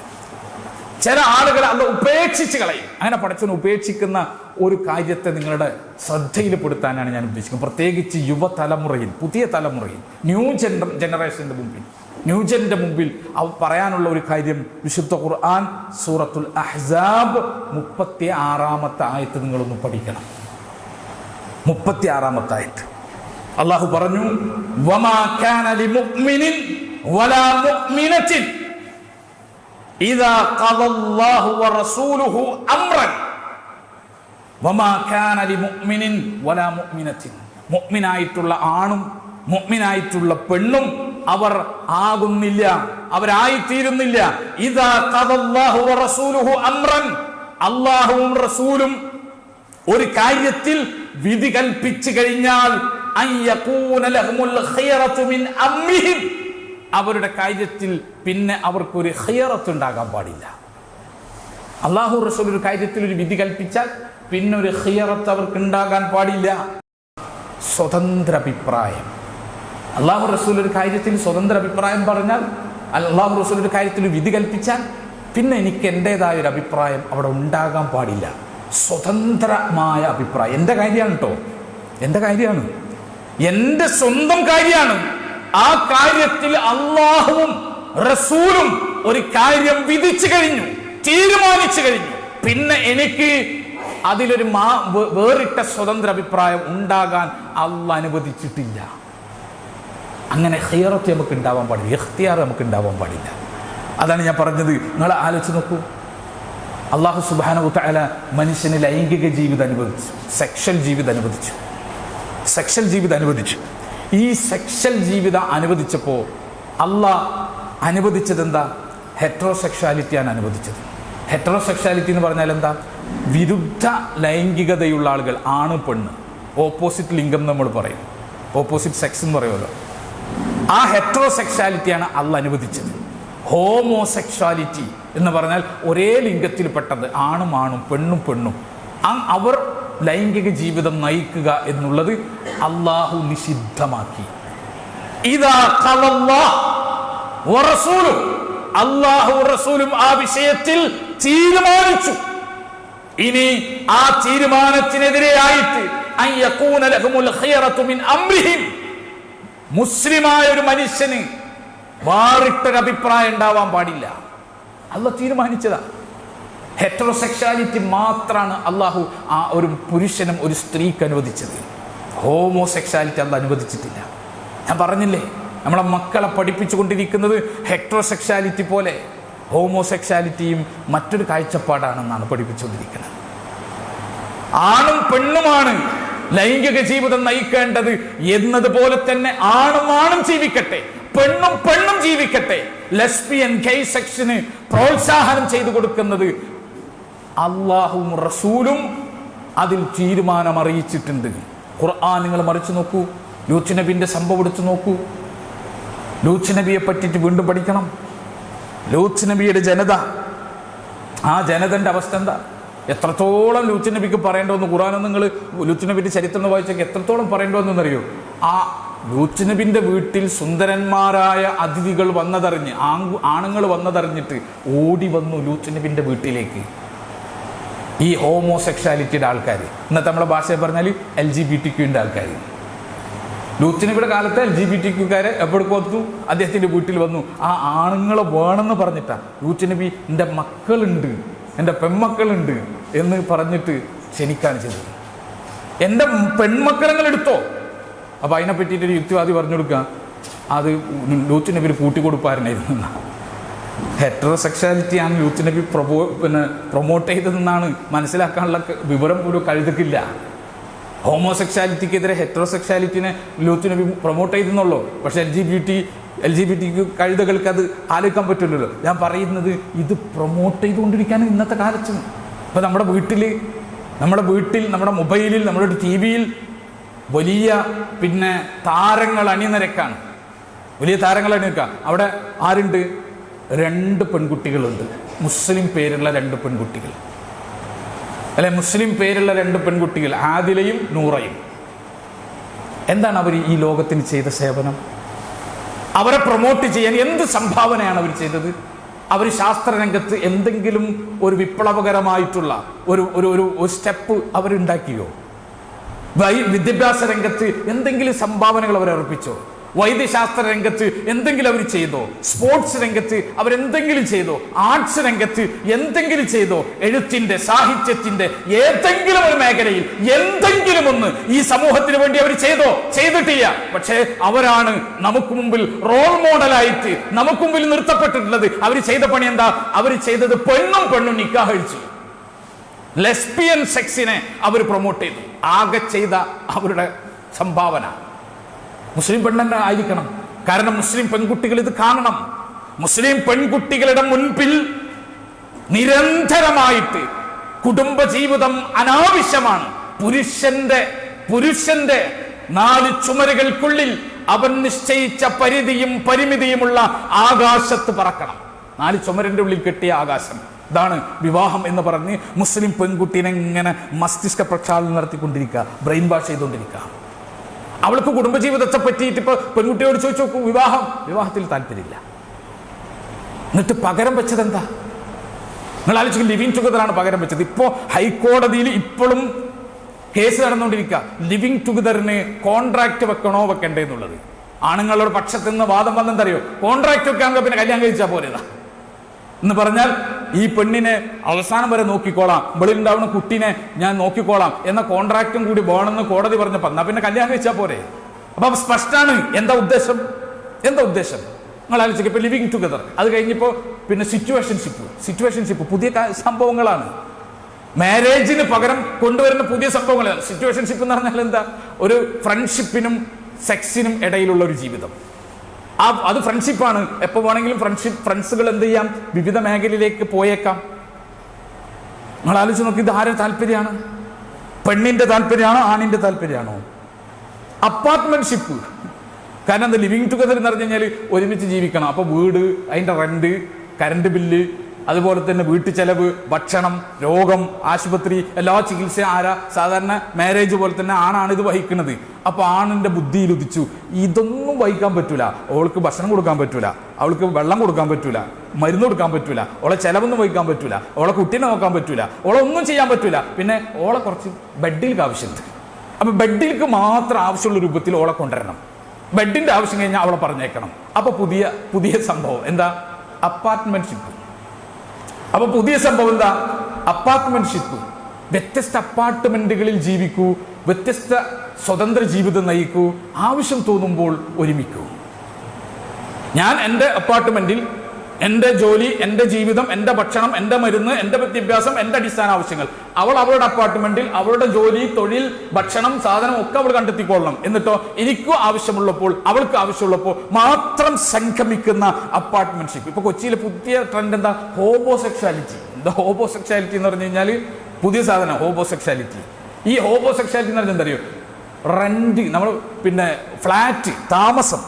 ചില ആളുകൾ അല്ലാഹു ഉപേക്ഷിച്ച് കളയും. അങ്ങനെ പടച്ചവൻ ഉപേക്ഷിക്കുന്ന ഒരു കാര്യത്തെ നിങ്ങളുടെ ശ്രദ്ധയിൽപ്പെടുത്താനാണ് ഞാൻ ഉദ്ദേശിക്കുന്നത്. പ്രത്യേകിച്ച് യുവതലമുറയിൽ, പുതിയ തലമുറയിൽ, ന്യൂജന്റെ മുമ്പിൽ പറയാനുള്ള ഒരു കാര്യം, വിശുദ്ധ ഖുർആൻ സൂറത്തുൽ അഹ്സാബ് 36-ാമത്തെ ആയത്ത് നിങ്ങളൊന്ന് പഠിക്കണം. 36-ാമത്തെ ആയത്ത് അല്ലാഹു പറഞ്ഞു വമാ കാന ലിമുഅ്മിനിൻ വലാ മുഅ്മിനത്തിൻ ഇദാ ഖദല്ലാഹു വറസൂലുഹു അംറൻ വമാ കാന ലിമുഅ്മിനിൻ വലാ മുഅ്മിനത്തിൻ. മുഅ്മിനായിട്ടുള്ള ആണും മുഅ്മിനായിട്ടുള്ള പെണ്ണും അവർ ആകുന്നില്ല, അവരായിത്തീരുന്നില്ല. ഇദാ ഖദല്ലാഹു വറസൂലുഹു അംറൻ, അല്ലാഹുവും റസൂലും ഒരു കാര്യത്തിൽ വിധി കൽപ്പിച്ചു കഴിഞ്ഞാൽ അയ്യകൂന ലഹുമുൽ ഖിയറതു മിൻ അംരിഹിം, അവരുടെ കാര്യത്തിൽ പിന്നെ അവർക്കൊരു ഖിയറത്ത് ഉണ്ടാകാൻ പാടില്ല. അല്ലാഹു റസൂൽ ഒരു കാര്യത്തിൽ ഒരു വിധി കൽപ്പിച്ചാൽ പിന്നെ ഒരു ഖിയറത്ത് അവർക്ക് ഉണ്ടാകാൻ പാടില്ല. സ്വതന്ത്ര അഭിപ്രായം. അല്ലാഹു റസൂൽ ഒരു കാര്യത്തിൽ സ്വതന്ത്ര അഭിപ്രായം പറഞ്ഞാൽ, അല്ലാഹു റസൂൽ ഒരു കാര്യത്തിൽ വിധി കൽപ്പിച്ചാൽ പിന്നെ എനിക്ക് എൻ്റെതായ ഒരു അഭിപ്രായം അവിടെ ഉണ്ടാകാൻ പാടില്ല. സ്വതന്ത്രമായ അഭിപ്രായം. എൻ്റെ കാര്യമാണ് കേട്ടോ, എൻ്റെ കാര്യമാണ്, എൻ്റെ സ്വന്തം കാര്യമാണ്. ആ കാര്യത്തിൽ അല്ലാഹുവും റസൂലും ഒരു കാര്യം വിധിച്ചു കഴിഞ്ഞു, തീരുമാനിച്ചു കഴിഞ്ഞു. പിന്നെ എനിക്ക് അതിലൊരു വേറിട്ട സ്വതന്ത്ര അഭിപ്രായം ഉണ്ടാകാൻ അല്ലാഹു അനുവദിച്ചിട്ടില്ല. അങ്ങനെ ഖിയറത്ത് നമുക്ക് ഉണ്ടാവാൻ പാടില്ല, ഇഖ്തിയാർ നമുക്ക് ഉണ്ടാവാൻ പാടില്ല. അതാണ് ഞാൻ പറഞ്ഞത്. നിങ്ങൾ ആലോചിച്ച് നോക്കൂ, അല്ലാഹു സുബ്ഹാനഹു വ തആല മനുഷ്യന് ലൈംഗിക ജീവിതം അനുവദിച്ചു, സെക്ഷൽ ജീവിതം അനുവദിച്ചു. ഈ സെക്ഷൽ ജീവിതം അനുവദിച്ചപ്പോൾ അല്ലാഹ് അനുവദിച്ചത് എന്താ? ഹെറ്ററോസെക്ഷാലിറ്റിയാണ് അനുവദിച്ചത്. ഹെറ്ററോസെക്ഷാലിറ്റി എന്ന് പറഞ്ഞാൽ എന്താ? വിരുദ്ധ ലൈംഗികതയുള്ള ആളുകൾ, ആണ് പെണ്ണ്, ഓപ്പോസിറ്റ് ലിംഗം നമ്മൾ പറയും, ഓപ്പോസിറ്റ് സെക്സ് എന്ന് പറയുമല്ലോ. ആ ഹെറ്ററോസെക്ഷാലിറ്റിയാണ് അള്ളാഹ് അനുവദിച്ചത്. ഹോമോസെക്ഷാലിറ്റി എന്ന് പറഞ്ഞാൽ ഒരേ ലിംഗത്തിൽപ്പെട്ടത്, ആണും ആണും പെണ്ണും പെണ്ണും, അവർ ലൈംഗിക ജീവിതം നയിക്കുക എന്നുള്ളത് അള്ളാഹു നിഷിദ്ധമാക്കി. അള്ളാഹു റസൂലും ആ വിഷയത്തിൽ തീരുമാനിച്ചു. ഇനി ആ തീരുമാനത്തിനെതിരെയായിട്ട് മുസ്ലിമായ ഒരു മനുഷ്യന് വേറിട്ടൊരു അഭിപ്രായം ഉണ്ടാവാൻ പാടില്ല. അള്ളാഹ് തീരുമാനിച്ചതാ. ഹെറ്ററോസെക്ഷാലിറ്റി മാത്രമാണ് അള്ളാഹു ആ ഒരു പുരുഷനും ഒരു സ്ത്രീക്ക് അനുവദിച്ചത്. ഹോമോസെക്ഷാലിറ്റി അള്ളാഹ് അനുവദിച്ചിട്ടില്ല. ഞാൻ പറഞ്ഞില്ലേ, നമ്മളെ മക്കളെ പഠിപ്പിച്ചുകൊണ്ടിരിക്കുന്നത് ഹെറ്ററോസെക്ഷാലിറ്റി പോലെ ഹോമോസെക്ഷാലിറ്റിയും മറ്റൊരു കാഴ്ചപ്പാടാണെന്നാണ് പഠിപ്പിച്ചുകൊണ്ടിരിക്കുന്നത്. ആണും പെണ്ണുമാണ് ലൈംഗിക ജീവിതം നയിക്കേണ്ടത് എന്നതുപോലെ തന്നെ ആണും ആണും ജീവിക്കട്ടെ, പെണ്ണും പെണ്ണും ജീവിക്കട്ടെ. ലെസ്ബിയൻ ഗേ സെക്ഷന് പ്രോത്സാഹനം ചെയ്തു കൊടുക്കുന്നത് അള്ളാഹും റസൂലും അതിൽ തീരുമാനം അറിയിച്ചിട്ടുണ്ട്. ഖുർആൻ നിങ്ങൾ മറിച്ചു നോക്കൂ, ലൂത്ത് നബിന്റെ സംഭവം എടുത്തു നോക്കൂ. ലൂത്ത് നബിയെ പറ്റിയിട്ട് വീണ്ടും പഠിക്കണം. ലൂത്ത് നബിയുടെ ജനത, ആ ജനതന്റെ അവസ്ഥ എന്താ? എത്രത്തോളം ലൂത്ത് നബിക്ക് പറയേണ്ടതെന്ന് ഖുർആൻ നിങ്ങൾ ലൂത്ത് നബിന്റെ ചരിത്രം വായിച്ചൊക്കെ എത്രത്തോളം പറയേണ്ടതെന്നറിയോ? ആ ലൂത്ത് നബിന്റെ വീട്ടിൽ സുന്ദരന്മാരായ അതിഥികൾ വന്നതറിഞ്ഞ്, ആണുങ്ങൾ വന്നതറിഞ്ഞിട്ട് ഓടി വന്നു ലൂത്ത് നബിന്റെ വീട്ടിലേക്ക് ഈ ഹോമോസെക്ഷാലിറ്റിയുടെ ആൾക്കാർ. ഇന്നത്തെ നമ്മളെ ഭാഷയെ പറഞ്ഞാൽ LGBTQ ആൾക്കാർ. ലൂത്ത് നബിയുടെ കാലത്ത് LGBTQക്കാരെ എപ്പോഴും വന്നു, അദ്ദേഹത്തിന്റെ വീട്ടിൽ വന്നു. ആ ആണുങ്ങളെ വേണമെന്ന് പറഞ്ഞിട്ടാ ലൂത്ത് നബി എൻ്റെ മക്കളുണ്ട്, എൻ്റെ പെൺമക്കളുണ്ട് എന്ന് പറഞ്ഞിട്ട് ക്ഷണിക്കാണ് ചെയ്തത്. എൻ്റെ പെൺമക്കളങ്ങൾ എടുത്തോ. അപ്പൊ അതിനെ പറ്റിയിട്ടൊരു യുക്തിവാദി പറഞ്ഞു കൊടുക്കുക, അത് ലൂത്ത് നബി കൂട്ടിക്കൊടുപ്പാരനായിരുന്നു. ഹെറ്ററോസെക്ഷാലിറ്റിയാണ് ലൂത്ത് നബി പ്രൊമോട്ട് ചെയ്തതെന്നാണ് മനസ്സിലാക്കാനുള്ള വിവരം പോലും കഴുതക്കില്ല. ഹോമോസെക്ഷാലിറ്റിക്കെതിരെ ഹെറ്ററോസെക്ഷാലിറ്റിനെ ലൂത്ത് നബി പ്രൊമോട്ട് ചെയ്തെന്നുള്ളൂ. പക്ഷെ LGBT കഴുതകൾക്ക് അത് ആലോചിക്കാൻ പറ്റില്ലല്ലോ. ഞാൻ പറയുന്നത് ഇത് പ്രൊമോട്ട് ചെയ്തുകൊണ്ടിരിക്കുകയാണ് ഇന്നത്തെ കാലത്ത്. ഇപ്പം നമ്മുടെ വീട്ടിൽ, നമ്മുടെ മൊബൈലിൽ, നമ്മുടെ TV-യിൽ വലിയ താരങ്ങൾ അണിനിരക്കാണ്. വലിയ താരങ്ങൾ അണിനിരക്കാം. അവിടെ ആരുണ്ട്? 2 പെൺകുട്ടികളുണ്ട്. മുസ്ലിം പേരുള്ള 2 പെൺകുട്ടികൾ, അല്ലെ? മുസ്ലിം പേരുള്ള 2 പെൺകുട്ടികൾ, ആദിലയും നൂറയും. എന്താണ് അവർ ഈ ലോകത്തിന് ചെയ്ത സേവനം? അവരെ പ്രൊമോട്ട് ചെയ്യാൻ എന്ത് സംഭാവനയാണ് അവർ ചെയ്തത്? അവർ ശാസ്ത്രരംഗത്ത് എന്തെങ്കിലും ഒരു വിപ്ലവകരമായിട്ടുള്ള ഒരു സ്റ്റെപ്പ് അവരുണ്ടാക്കിയോ? വിദ്യാഭ്യാസ രംഗത്ത് എന്തെങ്കിലും സംഭാവനകൾ അവർ അർപ്പിച്ചോ? വൈദ്യശാസ്ത്ര രംഗത്ത് എന്തെങ്കിലും അവർ ചെയ്തോ? സ്പോർട്സ് രംഗത്ത് അവരെന്തെങ്കിലും ചെയ്തോ? ആർട്സ് രംഗത്ത് എന്തെങ്കിലും ചെയ്തോ? എഴുത്തിന്റെ, സാഹിത്യത്തിന്റെ ഏതെങ്കിലും ഒരു മേഖലയിൽ എന്തെങ്കിലും ഒന്ന് ഈ സമൂഹത്തിന് വേണ്ടി അവർ ചെയ്തോ? ചെയ്തിട്ടില്ല. പക്ഷേ അവരാണ് നമുക്ക് മുമ്പിൽ റോൾ മോഡലായിട്ട് നമുക്ക് മുമ്പിൽ നിർത്തപ്പെട്ടിട്ടുള്ളത്. അവർ ചെയ്ത പണി എന്താ? അവർ ചെയ്തത് പെണ്ണും പെണ്ണും നിക്കാഹ് കഴിച്ചു. ലെസ്ബിയൻ സെക്സിനെ അവർ പ്രൊമോട്ട് ചെയ്തു. ആകെ ചെയ്ത അവരുടെ സംഭാവന മുസ്ലിം പെണ്ണെന്നെ ആയിരിക്കണം. കാരണം മുസ്ലിം പെൺകുട്ടികൾ ഇത് കാണണം. മുസ്ലിം പെൺകുട്ടികളുടെ മുൻപിൽ നിരന്തരമായിട്ട് കുടുംബജീവിതം അനാവശ്യമാണ്. പുരുഷന്റെ 4 ചുമരുകൾക്കുള്ളിൽ അവൻ നിശ്ചയിച്ച പരിധിയും പരിമിതിയുമുള്ള ആകാശത്ത് പറക്കണം. 4 ചുമരിന്റെ ഉള്ളിൽ കെട്ടിയ ആകാശം. ഇതാണ് വിവാഹം എന്ന് പറഞ്ഞ് മുസ്ലിം പെൺകുട്ടീനെ ഇങ്ങനെ മസ്തിഷ്ക പ്രക്ഷാളനം നടത്തിക്കൊണ്ടിരിക്കുക, ബ്രെയിൻ വാഷ് ചെയ്തുകൊണ്ടിരിക്കുക. അവൾക്ക് കുടുംബജീവിതത്തെ പറ്റിയിട്ട് ഇപ്പൊ പെൺകുട്ടിയോട് ചോദിച്ചു നോക്കൂ, വിവാഹത്തിൽ താല്പര്യമില്ല. എന്നിട്ട് പകരം വെച്ചത് എന്താ? നിങ്ങൾ ആലോചിക്കും, ലിവിങ് ടുഗദറാണ് പകരം വെച്ചത്. ഇപ്പോ ഹൈക്കോടതിയിൽ ഇപ്പോഴും കേസ് നടന്നുകൊണ്ടിരിക്കുക. ലിവിങ് ടുഗദറിന് കോൺട്രാക്ട് വെക്കണോ വെക്കണ്ടേ എന്നുള്ളത്. ആണുങ്ങളുടെ പക്ഷത്ത് നിന്ന് വാദം വന്നെന്തറിയോ? കോൺട്രാക്ട് വെക്കാൻ പിന്നെ കല്യാണം കഴിച്ചാൽ പോലെതാ എന്ന് പറഞ്ഞാൽ ഈ പെണ്ണിനെ അവസാനം വരെ നോക്കിക്കോളാം, ഇവളിലുണ്ടാവുന്ന കുട്ടീനെ ഞാൻ നോക്കിക്കോളാം എന്ന കോൺട്രാക്റ്റും കൂടി വേണമെന്ന് കോടതി പറഞ്ഞപ്പോ എന്നാ പിന്നെ കല്യാണം കഴിച്ചാൽ പോരെ. അപ്പൊ സ്പഷ്ടാണ് എന്താ ഉദ്ദേശം. നിങ്ങൾ ആലോചിക്കുക, ഇപ്പൊ ലിവിങ് ടുഗദർ, അത് കഴിഞ്ഞപ്പോ പിന്നെ സിറ്റുവേഷൻഷിപ്പ് പുതിയ സംഭവങ്ങളാണ്. മാരേജിന് പകരം കൊണ്ടുവരുന്ന പുതിയ സംഭവങ്ങളാണ്. സിറ്റുവേഷൻഷിപ്പ് എന്ന് പറഞ്ഞാൽ എന്താ? ഒരു ഫ്രണ്ട്ഷിപ്പിനും സെക്സിനും ഇടയിലുള്ള ഒരു ജീവിതം. അത് ഫ്രണ്ട്ഷിപ്പാണ്. എപ്പോൾ വേണമെങ്കിലും ഫ്രണ്ട്സുകൾ എന്ത് ചെയ്യാം? വിവിധ മേഖലയിലേക്ക് പോയേക്കാം. നിങ്ങൾ ആലോചിച്ച് നോക്കി, ഇത് ആരുടെ താല്പര്യമാണ്? പെണ്ണിന്റെ താല്പര്യമാണോ ആണിന്റെ താല്പര്യമാണോ? അപ്പാർട്ട്മെന്റ്ഷിപ്പ്. കാരണം എന്താ, ലിവിങ് ടുഗദർ എന്ന് പറഞ്ഞു കഴിഞ്ഞാൽ ഒരുമിച്ച് ജീവിക്കണം. അപ്പോൾ വീട്, അതിൻ്റെ റെന്റ്, കറണ്ട് ബില്ല്, അതുപോലെ തന്നെ വീട്ടു ചെലവ്, ഭക്ഷണം, രോഗം, ആശുപത്രി, എല്ലാ ചികിത്സ ആരാ? സാധാരണ മാരേജ് പോലെ തന്നെ ആണാണ് ഇത് വഹിക്കുന്നത്. അപ്പൊ ആണിന്റെ ബുദ്ധിയിൽ ഉദിച്ചു, ഇതൊന്നും വഹിക്കാൻ പറ്റൂല. അവൾക്ക് ഭക്ഷണം കൊടുക്കാൻ പറ്റൂല, അവൾക്ക് വെള്ളം കൊടുക്കാൻ പറ്റൂല, മരുന്ന് കൊടുക്കാൻ പറ്റൂല, അവളെ ചെലവൊന്നും വഹിക്കാൻ പറ്റൂല, അവളെ കുട്ടീനെ നോക്കാൻ പറ്റൂല, അവളെ ഒന്നും ചെയ്യാൻ പറ്റൂല. പിന്നെ ഓളെ കുറച്ച് ബെഡിലേക്ക് ആവശ്യമുണ്ട്. അപ്പൊ ബെഡിലേക്ക് മാത്രം ആവശ്യമുള്ള രൂപത്തിൽ ഓളെ കൊണ്ടുവരണം. ബെഡിന്റെ ആവശ്യം കഴിഞ്ഞാൽ അവളെ പറഞ്ഞേക്കണം. അപ്പൊ പുതിയ സംഭവം എന്താ? അപ്പാർട്ട്മെന്റ്ഷിപ്പ്. അപ്പൊ പുതിയ സംഭവം എന്താ? അപ്പാർട്ട്മെന്റ്ഷിപ്പ്. വ്യത്യസ്ത അപ്പാർട്ട്മെന്റുകളിൽ ജീവിക്കൂ, വ്യത്യസ്ത സ്വതന്ത്ര ജീവിതം നയിക്കൂ, ആവശ്യം തോന്നുമ്പോൾ ഒരുമിക്കൂ. ഞാൻ എൻ്റെ അപ്പാർട്ട്മെന്റിൽ എൻ്റെ ജോലി, എൻ്റെ ജീവിതം, എൻ്റെ ഭക്ഷണം, എൻ്റെ മരുന്ന്, എൻ്റെ വിദ്യാഭ്യാസം, എൻ്റെ അടിസ്ഥാന ആവശ്യങ്ങൾ. അവൾ അവളുടെ അപ്പാർട്ട്മെന്റിൽ അവളുടെ ജോലി, തൊഴിൽ, ഭക്ഷണം, സാധനം ഒക്കെ അവൾ കണ്ടെത്തിക്കൊള്ളണം. എന്നിട്ടോ എനിക്കും ആവശ്യമുള്ളപ്പോൾ, അവൾക്ക് ആവശ്യമുള്ളപ്പോൾ മാത്രം സംഗമിക്കുന്ന അപ്പാർട്ട്മെന്റ്ഷിപ്പ്. ഇപ്പൊ കൊച്ചിയിലെ പുതിയ ട്രെൻഡ് എന്താ? ഹോമോസെക്ഷാലിറ്റി. എന്താ ഹോമോസെക്ഷാലിറ്റി എന്ന് പറഞ്ഞു കഴിഞ്ഞാൽ? പുതിയ സാധനം ഹോമോസെക്ഷാലിറ്റി. ഈ ഹോമോസെക്ഷാലിറ്റി എന്ന് പറഞ്ഞാൽ എന്താ അറിയോ? റെന്റ്, നമ്മൾ പിന്നെ ഫ്ലാറ്റ് താമസം,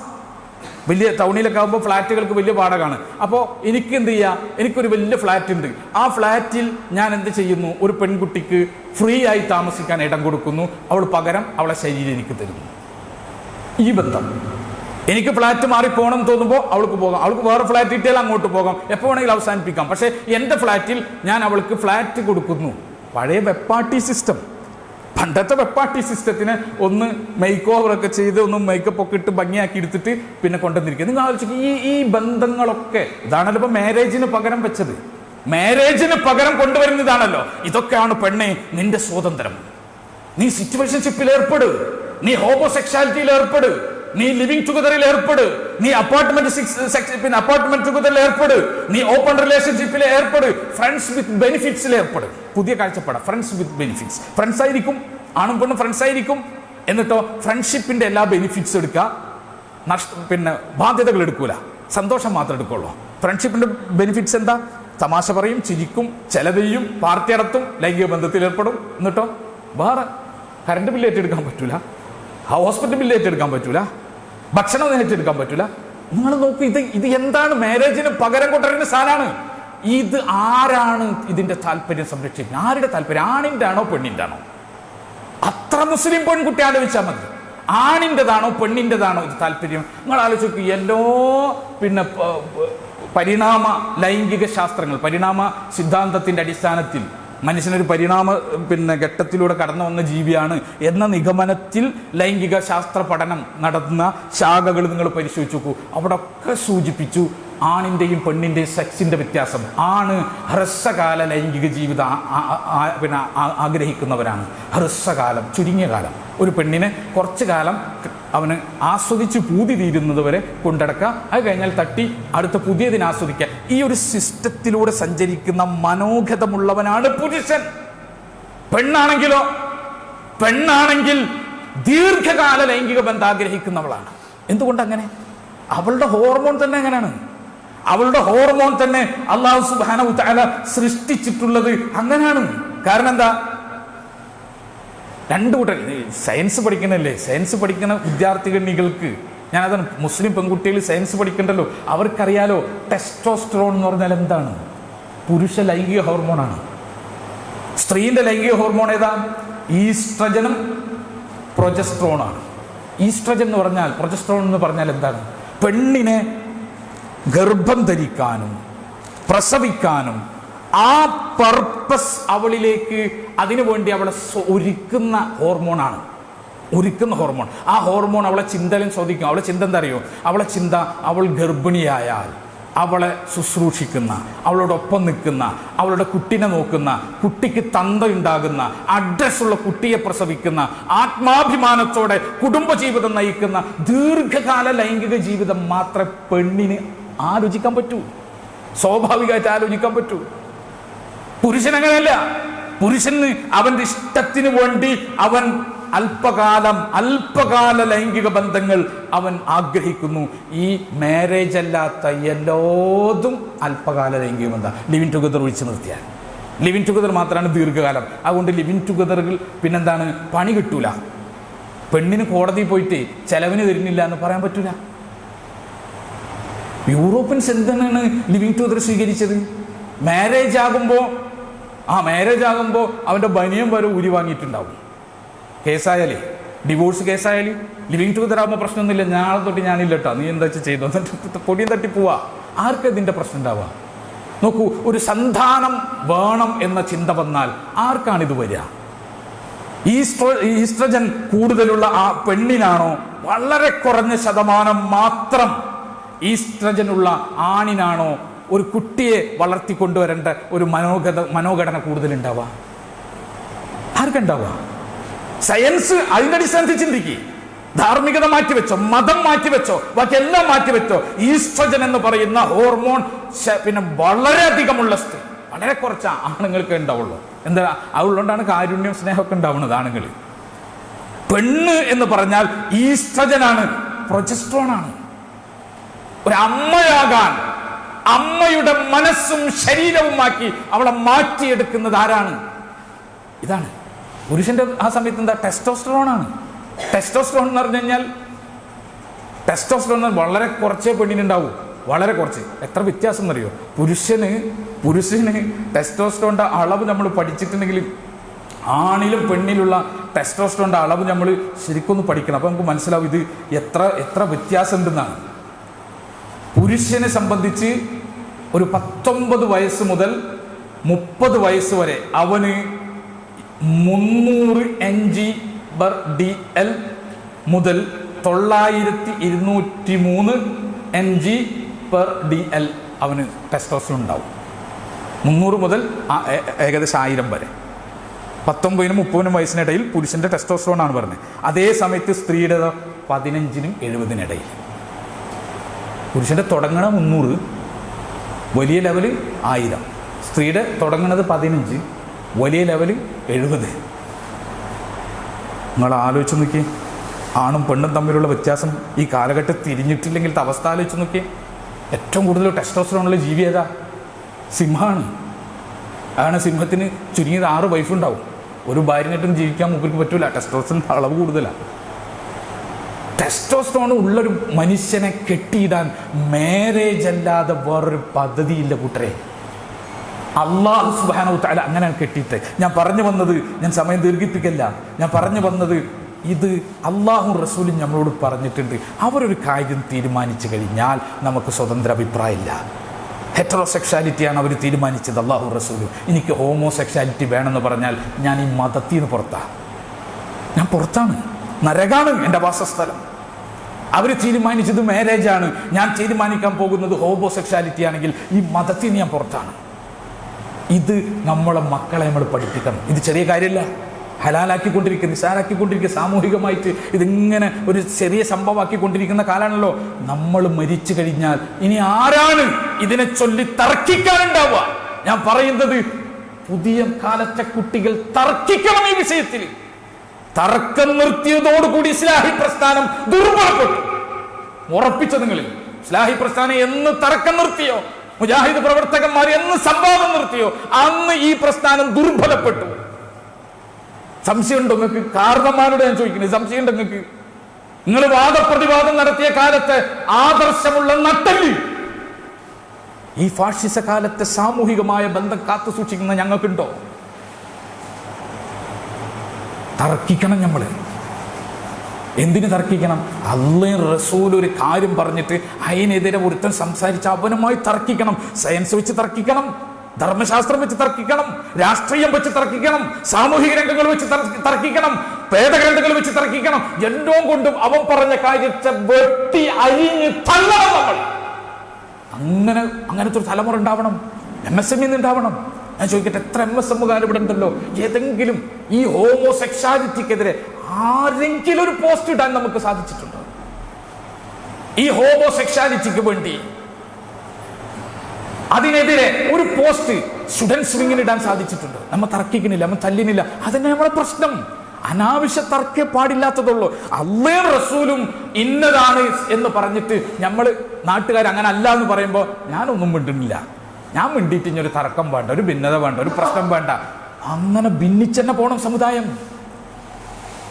വലിയ ടൗണിലൊക്കെ ആകുമ്പോൾ ഫ്ലാറ്റുകൾക്ക് വലിയ വാടകയാണ്. അപ്പോൾ എനിക്ക് എന്ത് ചെയ്യാം? എനിക്കൊരു വലിയ ഫ്ലാറ്റ് ഉണ്ട്. ആ ഫ്ലാറ്റിൽ ഞാൻ എന്ത് ചെയ്യുന്നു? ഒരു പെൺകുട്ടിക്ക് ഫ്രീ ആയി താമസിക്കാൻ ഇടം കൊടുക്കുന്നു. അവൾ പകരം അവളെ ശരീരം എനിക്ക് തരുന്നു. ഈ ബന്ധം. എനിക്ക് ഫ്ലാറ്റ് മാറിപ്പോകണം എന്ന് തോന്നുമ്പോൾ അവൾക്ക് പോകാം, അവൾക്ക് വേറെ ഫ്ലാറ്റ് കിട്ടിയാൽ അങ്ങോട്ട് പോകാം, എപ്പോൾ വേണമെങ്കിലും അവസാനിപ്പിക്കാം. പക്ഷേ എൻ്റെ ഫ്ലാറ്റിൽ ഞാൻ അവൾക്ക് ഫ്ലാറ്റ് കൊടുക്കുന്നു. പഴയ വെപ്പാർട്ടി സിസ്റ്റം. പണ്ടത്തെ വെപ്പാർട്ടി സിസ്റ്റത്തിന് ഒന്ന് മേക്ക് ഓവർ ഒക്കെ ചെയ്ത് ഒന്ന് മേക്കപ്പ് ഒക്കെ ഇട്ട് ഭംഗിയാക്കി എടുത്തിട്ട് പിന്നെ കൊണ്ടുവന്നിരിക്കുക. നിങ്ങൾ ആലോചിക്കും, ഈ ബന്ധങ്ങളൊക്കെ ഇതാണല്ലോ ഇപ്പൊ മാരേജിന് പകരം വെച്ചത്. മാരേജിന് പകരം കൊണ്ടുവരുന്നതാണല്ലോ. ഇതൊക്കെയാണ് പെണ്ണെ നിന്റെ സ്വാതന്ത്ര്യം. നീ സിറ്റുവേഷൻഷിപ്പിൽ ഏർപ്പെടു, നീ ഹോമോസെക്ഷാലിറ്റിയിൽ ഏർപ്പെടു, നീ ലിവിംഗ് ടുഗദറിൽ ഏർപ്പെട്, നീ അപ്പാർട്ട്മെന്റ് ടുഗദറിൽ ഏർപ്പെട്, നീ ഓപ്പൺ റിലേഷൻഷിപ്പിൽ ഏർപ്പെട്, ഫ്രണ്ട്സ് വിത്ത് ബെനിഫിറ്റ്സിൽ ഏർപ്പെട്. പുതിയ കാഴ്ചപ്പാട്. Friends with benefits. ഫ്രണ്ട്സ് ആയിരിക്കും, ആണും പെണ്ണും ഫ്രണ്ട്സ് ആയിരിക്കും. എന്നിട്ടോ ഫ്രണ്ട്ഷിപ്പിന്റെ എല്ലാ ബെനിഫിറ്റ്സ് എടുക്കുക, പിന്നെ ബാധ്യതകൾ എടുക്കൂല, സന്തോഷം മാത്രം എടുക്കുള്ളൂ. ഫ്രണ്ട്ഷിപ്പിന്റെ ബെനിഫിറ്റ്സ് എന്താ? തമാശ പറയും, ചിരിക്കും, ചെലവെയ്യും, പാർട്ടി നടത്തും, ലൈംഗിക ബന്ധത്തിൽ ഏർപ്പെടും. എന്നിട്ടോ വേറെ കറണ്ട് ബില്ല് ഏറ്റെടുക്കാൻ പറ്റൂല, ഹോസ്പിറ്റൽ ബില്ല് ഏറ്റെടുക്കാൻ പറ്റൂല, ഭക്ഷണം ഏറ്റെടുക്കാൻ പറ്റൂല. നിങ്ങൾ നോക്കൂ, ഇത് എന്താണ്? മാരേജിന് പകരം കൊണ്ടുവരുന്ന സാധനമാണ് ഇത്. ആരാണ് ഇതിന്റെ താല്പര്യം സംരക്ഷിക്കുന്നത്? ആരുടെ താല്പര്യം? ആണിന്റെ ആണോ പെണ്ണിന്റെ ആണോ? അത്ര മുസ്ലിം പെൺകുട്ടി ആലോചിച്ചാൽ മതി. ആണിൻ്റെതാണോ പെണ്ണിൻ്റെതാണോ ഇത് താല്പര്യം? നിങ്ങൾ ആലോചിക്കൂ. എല്ലോ പിന്നെ പരിണാമ ലൈംഗിക ശാസ്ത്രങ്ങൾ, പരിണാമ സിദ്ധാന്തത്തിന്റെ അടിസ്ഥാനത്തിൽ മനുഷ്യനൊരു പരിണാമ ഘട്ടത്തിലൂടെ കടന്നു വന്ന ജീവിയാണ് എന്ന നിഗമനത്തിൽ ലൈംഗിക ശാസ്ത്ര പഠനം നടത്തുന്ന ശാഖകൾ നിങ്ങൾ പരിശോധിച്ച് നോക്കൂ. അവിടെ ഒക്കെ സൂചിപ്പിച്ചു ആണിൻ്റെയും പെണ്ണിൻ്റെയും സെക്സിൻ്റെ വ്യത്യാസം. ആണ് ഹ്രസ്വകാല ലൈംഗിക ജീവിതം ആഗ്രഹിക്കുന്നവരാണ്. ഹ്രസ്വകാലം, ചുരുങ്ങിയ കാലം. ഒരു പെണ്ണിനെ കുറച്ചു കാലം അവന് ആസ്വദിച്ച് പൂതി തീരുന്നത് വരെ കൊണ്ടടക്കുക. അത് കഴിഞ്ഞാൽ തട്ടി അടുത്ത പുതിയതിനെ ആസ്വദിക്കുക. ഈ ഒരു സിസ്റ്റത്തിലൂടെ സഞ്ചരിക്കുന്ന മനോഗതമുള്ളവനാണ് പുരുഷൻ. പെണ്ണാണെങ്കിൽ ദീർഘകാല ലൈംഗിക ബന്ധം ആഗ്രഹിക്കുന്നവളാണ്. എന്തുകൊണ്ടങ്ങനെ? അവളുടെ ഹോർമോൺ തന്നെ അങ്ങനെയാണ്. അവളുടെ ഹോർമോൺ തന്നെ അല്ലാഹു സുബ്ഹാനഹു തആല സൃഷ്ടിച്ചിട്ടുള്ളത് അങ്ങനെയാണ്. കാരണം എന്താ? രണ്ടു കൂട്ടർ സയൻസ് പഠിക്കണല്ലേ, സയൻസ് പഠിക്കുന്ന വിദ്യാർത്ഥികൾക്ക് ഞാനതാണ്, മുസ്ലിം പെൺകുട്ടികൾ സയൻസ് പഠിക്കണ്ടല്ലോ, അവർക്കറിയാലോ ടെസ്റ്റോസ്റ്ററോൺ എന്ന് പറഞ്ഞാൽ എന്താണ്? പുരുഷ ലൈംഗിക ഹോർമോണാണ്. സ്ത്രീന്റെ ലൈംഗിക ഹോർമോൺ ഏതാ? ഈസ്ട്രജനും പ്രൊജസ്ട്രോണാണ്. ഈസ്ട്രജൻ എന്ന് പറഞ്ഞാൽ, പ്രൊജസ്ട്രോൺ എന്ന് പറഞ്ഞാൽ എന്താണ്? പെണ്ണിനെ ഗർഭം ധരിക്കാനും പ്രസവിക്കാനും ആ പർപ്പസ് അവളിലേക്ക് അതിനുവേണ്ടി അവളെ ഒരുക്കുന്ന ഹോർമോണാണ്. ആ ഹോർമോൺ അവളെ ചിന്തയിലും ശ്രദ്ധിക്കും. അവളെ ചിന്ത എന്താ അറിയോ? അവളെ ചിന്ത അവൾ ഗർഭിണിയായാൽ അവളെ ശുശ്രൂഷിക്കുന്ന, അവളോടൊപ്പം നിൽക്കുന്ന, അവളുടെ കുട്ടിനെ നോക്കുന്ന, കുട്ടിക്ക് തന്തയുണ്ടാകുന്ന, അഡ്രസ്സുള്ള കുട്ടിയെ പ്രസവിക്കുന്ന, ആത്മാഭിമാനത്തോടെ കുടുംബജീവിതം നയിക്കുന്ന ദീർഘകാല ലൈംഗിക ജീവിതം മാത്രമേ പെണ്ണിന് ആലോചിക്കാൻ പറ്റൂ, സ്വാഭാവികമായിട്ട് ആലോചിക്കാൻ പറ്റൂ. പുരുഷൻ അങ്ങനെയല്ല. പുരുഷന് അവന്റെ ഇഷ്ടത്തിന് വേണ്ടി അവൻ അല്പകാല ലൈംഗിക ബന്ധങ്ങൾ അവൻ ആഗ്രഹിക്കുന്നു. ഈ മാരേജ് അല്ലാത്ത എല്ലാതും അല്പകാല ലൈംഗിക ബന്ധം, ലിവിങ് ടുഗദർ ഒഴിച്ചു നിർത്തിയാൽ. ലിവിങ് ടുഗദർ മാത്രമാണ് ദീർഘകാലം. അതുകൊണ്ട് ലിവിങ് ടുഗദറുകൾ പിന്നെന്താണ്, പണി കിട്ടൂല. പെണ്ണിന് കോടതിയിൽ പോയിട്ട് ചെലവിന് തരുന്നില്ല എന്ന് പറയാൻ പറ്റൂല. യൂറോപ്യൻസ് എന്താണ് ലിവിങ് ടുഗദർ സ്വീകരിച്ചത്? മാരേജ് ആകുമ്പോൾ അവൻ്റെ ബനിയം വരെ ഊരി വാങ്ങിയിട്ടുണ്ടാവും. കേസായാലേ, ഡിവോഴ്സ് കേസായാലും ലിവിങ് ടുഗദർ ആകുമ്പോൾ പ്രശ്നമൊന്നുമില്ല, നാളെ തൊട്ട് ഞാനില്ല കേട്ടോ, നീ എന്താ വെച്ചാൽ ചെയ്തോ, പൊടിയും തട്ടി പോവാ. ആർക്കും ഇതിൻ്റെ പ്രശ്നം ഉണ്ടാവുക? നോക്കൂ, ഒരു സന്താനം വേണം എന്ന ചിന്ത വന്നാൽ ആർക്കാണിത് വരിക? ഈസ്ട്രജൻ കൂടുതലുള്ള ആ പെണ്ണിനാണോ? വളരെ കുറഞ്ഞ ശതമാനം മാത്രം ഈസ്ട്രജനുള്ള ആണിനാണോ ഒരു കുട്ടിയെ വളർത്തിക്കൊണ്ടുവരേണ്ട ഒരു മനോഘടന കൂടുതലുണ്ടാവുക? ആർക്കുണ്ടാവുക? സയൻസ് അതിന്റെ അടിസ്ഥാനത്തിൽ ചിന്തിക്കുക. ധാർമ്മികത മാറ്റിവെച്ചോ, മതം മാറ്റിവെച്ചോ, ബാക്കി എല്ലാം മാറ്റിവെച്ചോ, ഈസ്ട്രജൻ എന്ന് പറയുന്ന ഹോർമോൺ പിന്നെ വളരെയധികമുള്ള സ്ത്രീ, വളരെ കുറച്ച് ആണുങ്ങൾക്ക് ഉണ്ടാവുള്ളൂ. എന്താ അതുകൊണ്ടാണ് കാരുണ്യം സ്നേഹമൊക്കെ ഉണ്ടാവുന്നത് ആണുങ്ങൾ. പെണ്ണ് എന്ന് പറഞ്ഞാൽ ഈസ്ട്രജനാണ്, പ്രൊജസ്ട്രോണാണ്. ഒരു അമ്മയാകാൻ അമ്മയുടെ മനസ്സും ശരീരവുമാക്കി അവളെ മാറ്റിയെടുക്കുന്നത് ആരാണ്? ഇതാണ്. പുരുഷന്റെ ആ സമയത്ത് എന്താ? ടെസ്റ്റോസ്റ്ററോൺ ആണ്. ടെസ്റ്റോസ്റ്ററോൺ എന്ന് പറഞ്ഞു കഴിഞ്ഞാൽ വളരെ കുറച്ചേ പെണ്ണിനുണ്ടാവൂ, വളരെ കുറച്ച്. എത്ര വ്യത്യാസം എന്നറിയോ? പുരുഷന് ടെസ്റ്റോസ്റ്ററോണിന്റെ അളവ് നമ്മൾ പഠിച്ചിട്ടുണ്ടെങ്കിൽ ആണിലും പെണ്ണിലുള്ള ടെസ്റ്റോസ്റ്ററോണിന്റെ അളവ് നമ്മൾ ശരിക്കൊന്ന് പഠിക്കണം. അപ്പോൾ നമുക്ക് മനസ്സിലാവും ഇത് എത്ര വ്യത്യാസം ഉണ്ടെന്നാണ്. പുരുഷനെ സംബന്ധിച്ച് ഒരു 19 വയസ്സ് മുതൽ 30 വയസ്സ് വരെ അവന് 300 mg/dl മുതൽ 9203 mg/dl അവന് ടെസ്റ്റോസ്റ്ററോൺ ഉണ്ടാവും. 300 മുതൽ ഏകദേശം 1000 വരെ. 19-നും 30-നും വയസ്സിനിടയിൽ പുരുഷന്റെ ടെസ്റ്റോസ്റ്ററോൺ ആണ് പറഞ്ഞത്. അതേ സമയത്ത് സ്ത്രീയുടെ 15-നും 70-നും ഇടയിൽ. പുരുഷന്റെ തുടങ്ങണ 300, വലിയ ലെവല് 1000. സ്ത്രീയുടെ തുടങ്ങുന്നത് 15, വലിയ ലെവല് 70. നിങ്ങൾ ആലോചിച്ച് നോക്കിയേ, ആണും പെണ്ണും തമ്മിലുള്ള വ്യത്യാസം ഈ കാലഘട്ടത്തിൽ തിരിഞ്ഞിട്ടില്ലെങ്കിലത്തെ അവസ്ഥ ആലോചിച്ച് നോക്കിയേ. ഏറ്റവും കൂടുതൽ ടെസ്റ്റോസ്റ്ററോണുള്ള ജീവി ഏതാ? സിംഹമാണ്. അതാണ് സിംഹത്തിന് ചുരുങ്ങിയത് 6 വൈഫുണ്ടാവും. ഒരു ഭാര്യനായിട്ടും ജീവിക്കാൻ മൂപ്പർക്ക് പറ്റൂല, ടെസ്റ്റോസ്റ്ററോൺ അളവ് കൂടുതലാണ്. ടെസ്റ്റോസ്റ്ററോൺ ഉള്ളൊരു മനുഷ്യനെ കെട്ടിയിടാൻ മാരേജ് അല്ലാതെ വേറൊരു പദ്ധതിയില്ല കൂട്ടരെ. അല്ലാഹു സുബ്ഹാനഹു വ തആല അങ്ങനെ കെട്ടിയിട്ട്. ഞാൻ പറഞ്ഞു വന്നത്, ഞാൻ സമയം ദീർഘിപ്പിക്കല്ല, ഞാൻ പറഞ്ഞു വന്നത് ഇത് അള്ളാഹു റസൂലും നമ്മളോട് പറഞ്ഞിട്ടുണ്ട്. അവരൊരു കാര്യം തീരുമാനിച്ചു കഴിഞ്ഞാൽ നമുക്ക് സ്വതന്ത്ര അഭിപ്രായമില്ല. ഹെറ്ററോസെക്ഷാലിറ്റിയാണ് അവർ തീരുമാനിച്ചത്, അള്ളാഹു റസൂലും. എനിക്ക് ഹോമോസെക്ഷാലിറ്റി വേണമെന്ന് പറഞ്ഞാൽ ഞാൻ ഈ മതത്തിൽ നിന്ന് പുറത്താണ്, ഞാൻ പുറത്താണ്, നരകാണ് എൻ്റെ വാസസ്ഥലം. അവർ തീരുമാനിച്ചത് മാരേജാണ്, ഞാൻ തീരുമാനിക്കാൻ പോകുന്നത് ഹോമോസെക്ഷാലിറ്റി ആണെങ്കിൽ ഈ മതത്തിൽ നിന്ന് ഞാൻ പുറത്താണ്. ഇത് നമ്മളെ മക്കളെ നമ്മൾ പഠിപ്പിക്കണം. ഇത് ചെറിയ കാര്യമല്ല. ഹലാലാക്കിക്കൊണ്ടിരിക്കുക, നിസാരാക്കിക്കൊണ്ടിരിക്കുക, സാമൂഹികമായിട്ട് ഇതിങ്ങനെ ഒരു ചെറിയ സംഭവമാക്കിക്കൊണ്ടിരിക്കുന്ന കാലമാണല്ലോ. നമ്മൾ മരിച്ചു കഴിഞ്ഞാൽ ഇനി ആരാണ് ഇതിനെ ചൊല്ലി തർക്കിക്കാനുണ്ടാവുക? ഞാൻ പറയുന്നത് പുതിയ കാലത്തെ കുട്ടികൾ തർക്കിക്കണം ഈ വിഷയത്തിൽ. തർക്കം നിർത്തിയതോടുകൂടി ഇസ്ലാഹി പ്രസ്ഥാനം ദുർബലപ്പെട്ടു. ഉറപ്പിച്ച നിങ്ങൾ ഇസ്ലാഹി പ്രസ്ഥാനം എന്ന് തർക്കം നിർത്തിയോ, മുജാഹിദ് പ്രവർത്തകന്മാർ എന്ന് സംവാദം നിർത്തിയോ, അന്ന് ഈ പ്രസ്ഥാനം ദുർബലപ്പെട്ടു. സംശയമുണ്ടോ നിങ്ങൾക്ക്? കാരണന്മാരോട് ഞാൻ ചോദിക്കുന്നത്, സംശയമുണ്ടോ നിങ്ങൾക്ക്? നിങ്ങൾ വാദപ്രതിവാദം നടത്തിയ കാലത്ത് ആദർശമുള്ള നട്ടല് ഈ ഫാഷിസ കാലത്തെ സാമൂഹികമായ ബന്ധം കാത്തു സൂക്ഷിക്കുന്ന ഞങ്ങൾക്കുണ്ടോ? തർക്കിക്കണം. നമ്മൾ എന്തിന് തർക്കിക്കണം? അള്ളയും റസൂൽ ഒരു കാര്യം പറഞ്ഞിട്ട് അതിനെതിരെ ഒരുത്തൻ സംസാരിച്ച അവനുമായി തർക്കിക്കണം. സയൻസ് വെച്ച് തർക്കിക്കണം, ധർമ്മശാസ്ത്രം വെച്ച് തർക്കിക്കണം, രാഷ്ട്രീയം വെച്ച് തർക്കിക്കണം, സാമൂഹിക രംഗങ്ങൾ വെച്ച് തർക്കിക്കണം, വേദഗ്രന്ഥങ്ങൾ വെച്ച് തർക്കിക്കണം. എല്ലാം കൊണ്ടും അവൻ പറഞ്ഞ കാര്യത്തെ വെട്ടി അരിഞ്ഞ് തള്ളണം നമ്മൾ. അങ്ങനത്തെ ഒരു തലമുറ ഉണ്ടാവണം, MSM ഉണ്ടാവണം. ഞാൻ ചോദിക്കട്ടെ, എത്ര MSMകാർ ഇവിടെ ഉണ്ടല്ലോ? ഏതെങ്കിലും ഈ ഹോമോസെക്ഷാലിറ്റിക്കെതിരെ ആരെങ്കിലും ഒരു പോസ്റ്റ് ഇടാൻ നമുക്ക് സാധിച്ചിട്ടുണ്ടോ? ഈ ഹോമോസെക്ഷാലിറ്റിക്ക് വേണ്ടി അതിനെതിരെ ഒരു പോസ്റ്റ് സ്റ്റുഡൻസ് വിങ്ങിന് ഇടാൻ സാധിച്ചിട്ടുണ്ട്? നമ്മൾ തർക്കിക്കുന്നില്ല, നമ്മൾ തല്ലിനില്ല. അതന്നെ നമ്മുടെ പ്രശ്നം. അനാവശ്യ തർക്കേ പാടില്ലാത്തതുള്ളൂ. അള്ളയും റസൂലും ഇന്നതാണ് എന്ന് പറഞ്ഞിട്ട് നമ്മൾ നാട്ടുകാർ അങ്ങനെ അല്ല എന്ന് പറയുമ്പോൾ ഞാനൊന്നും മിണ്ടുന്നില്ല. ഞാൻ മിണ്ടിയിട്ട് ഇനി ഒരു തർക്കം വേണ്ട, ഒരു ഭിന്നത വേണ്ട, ഒരു പ്രശ്നം വേണ്ട. അങ്ങനെ ഭിന്നിച്ചെന്നെ പോണം സമുദായം.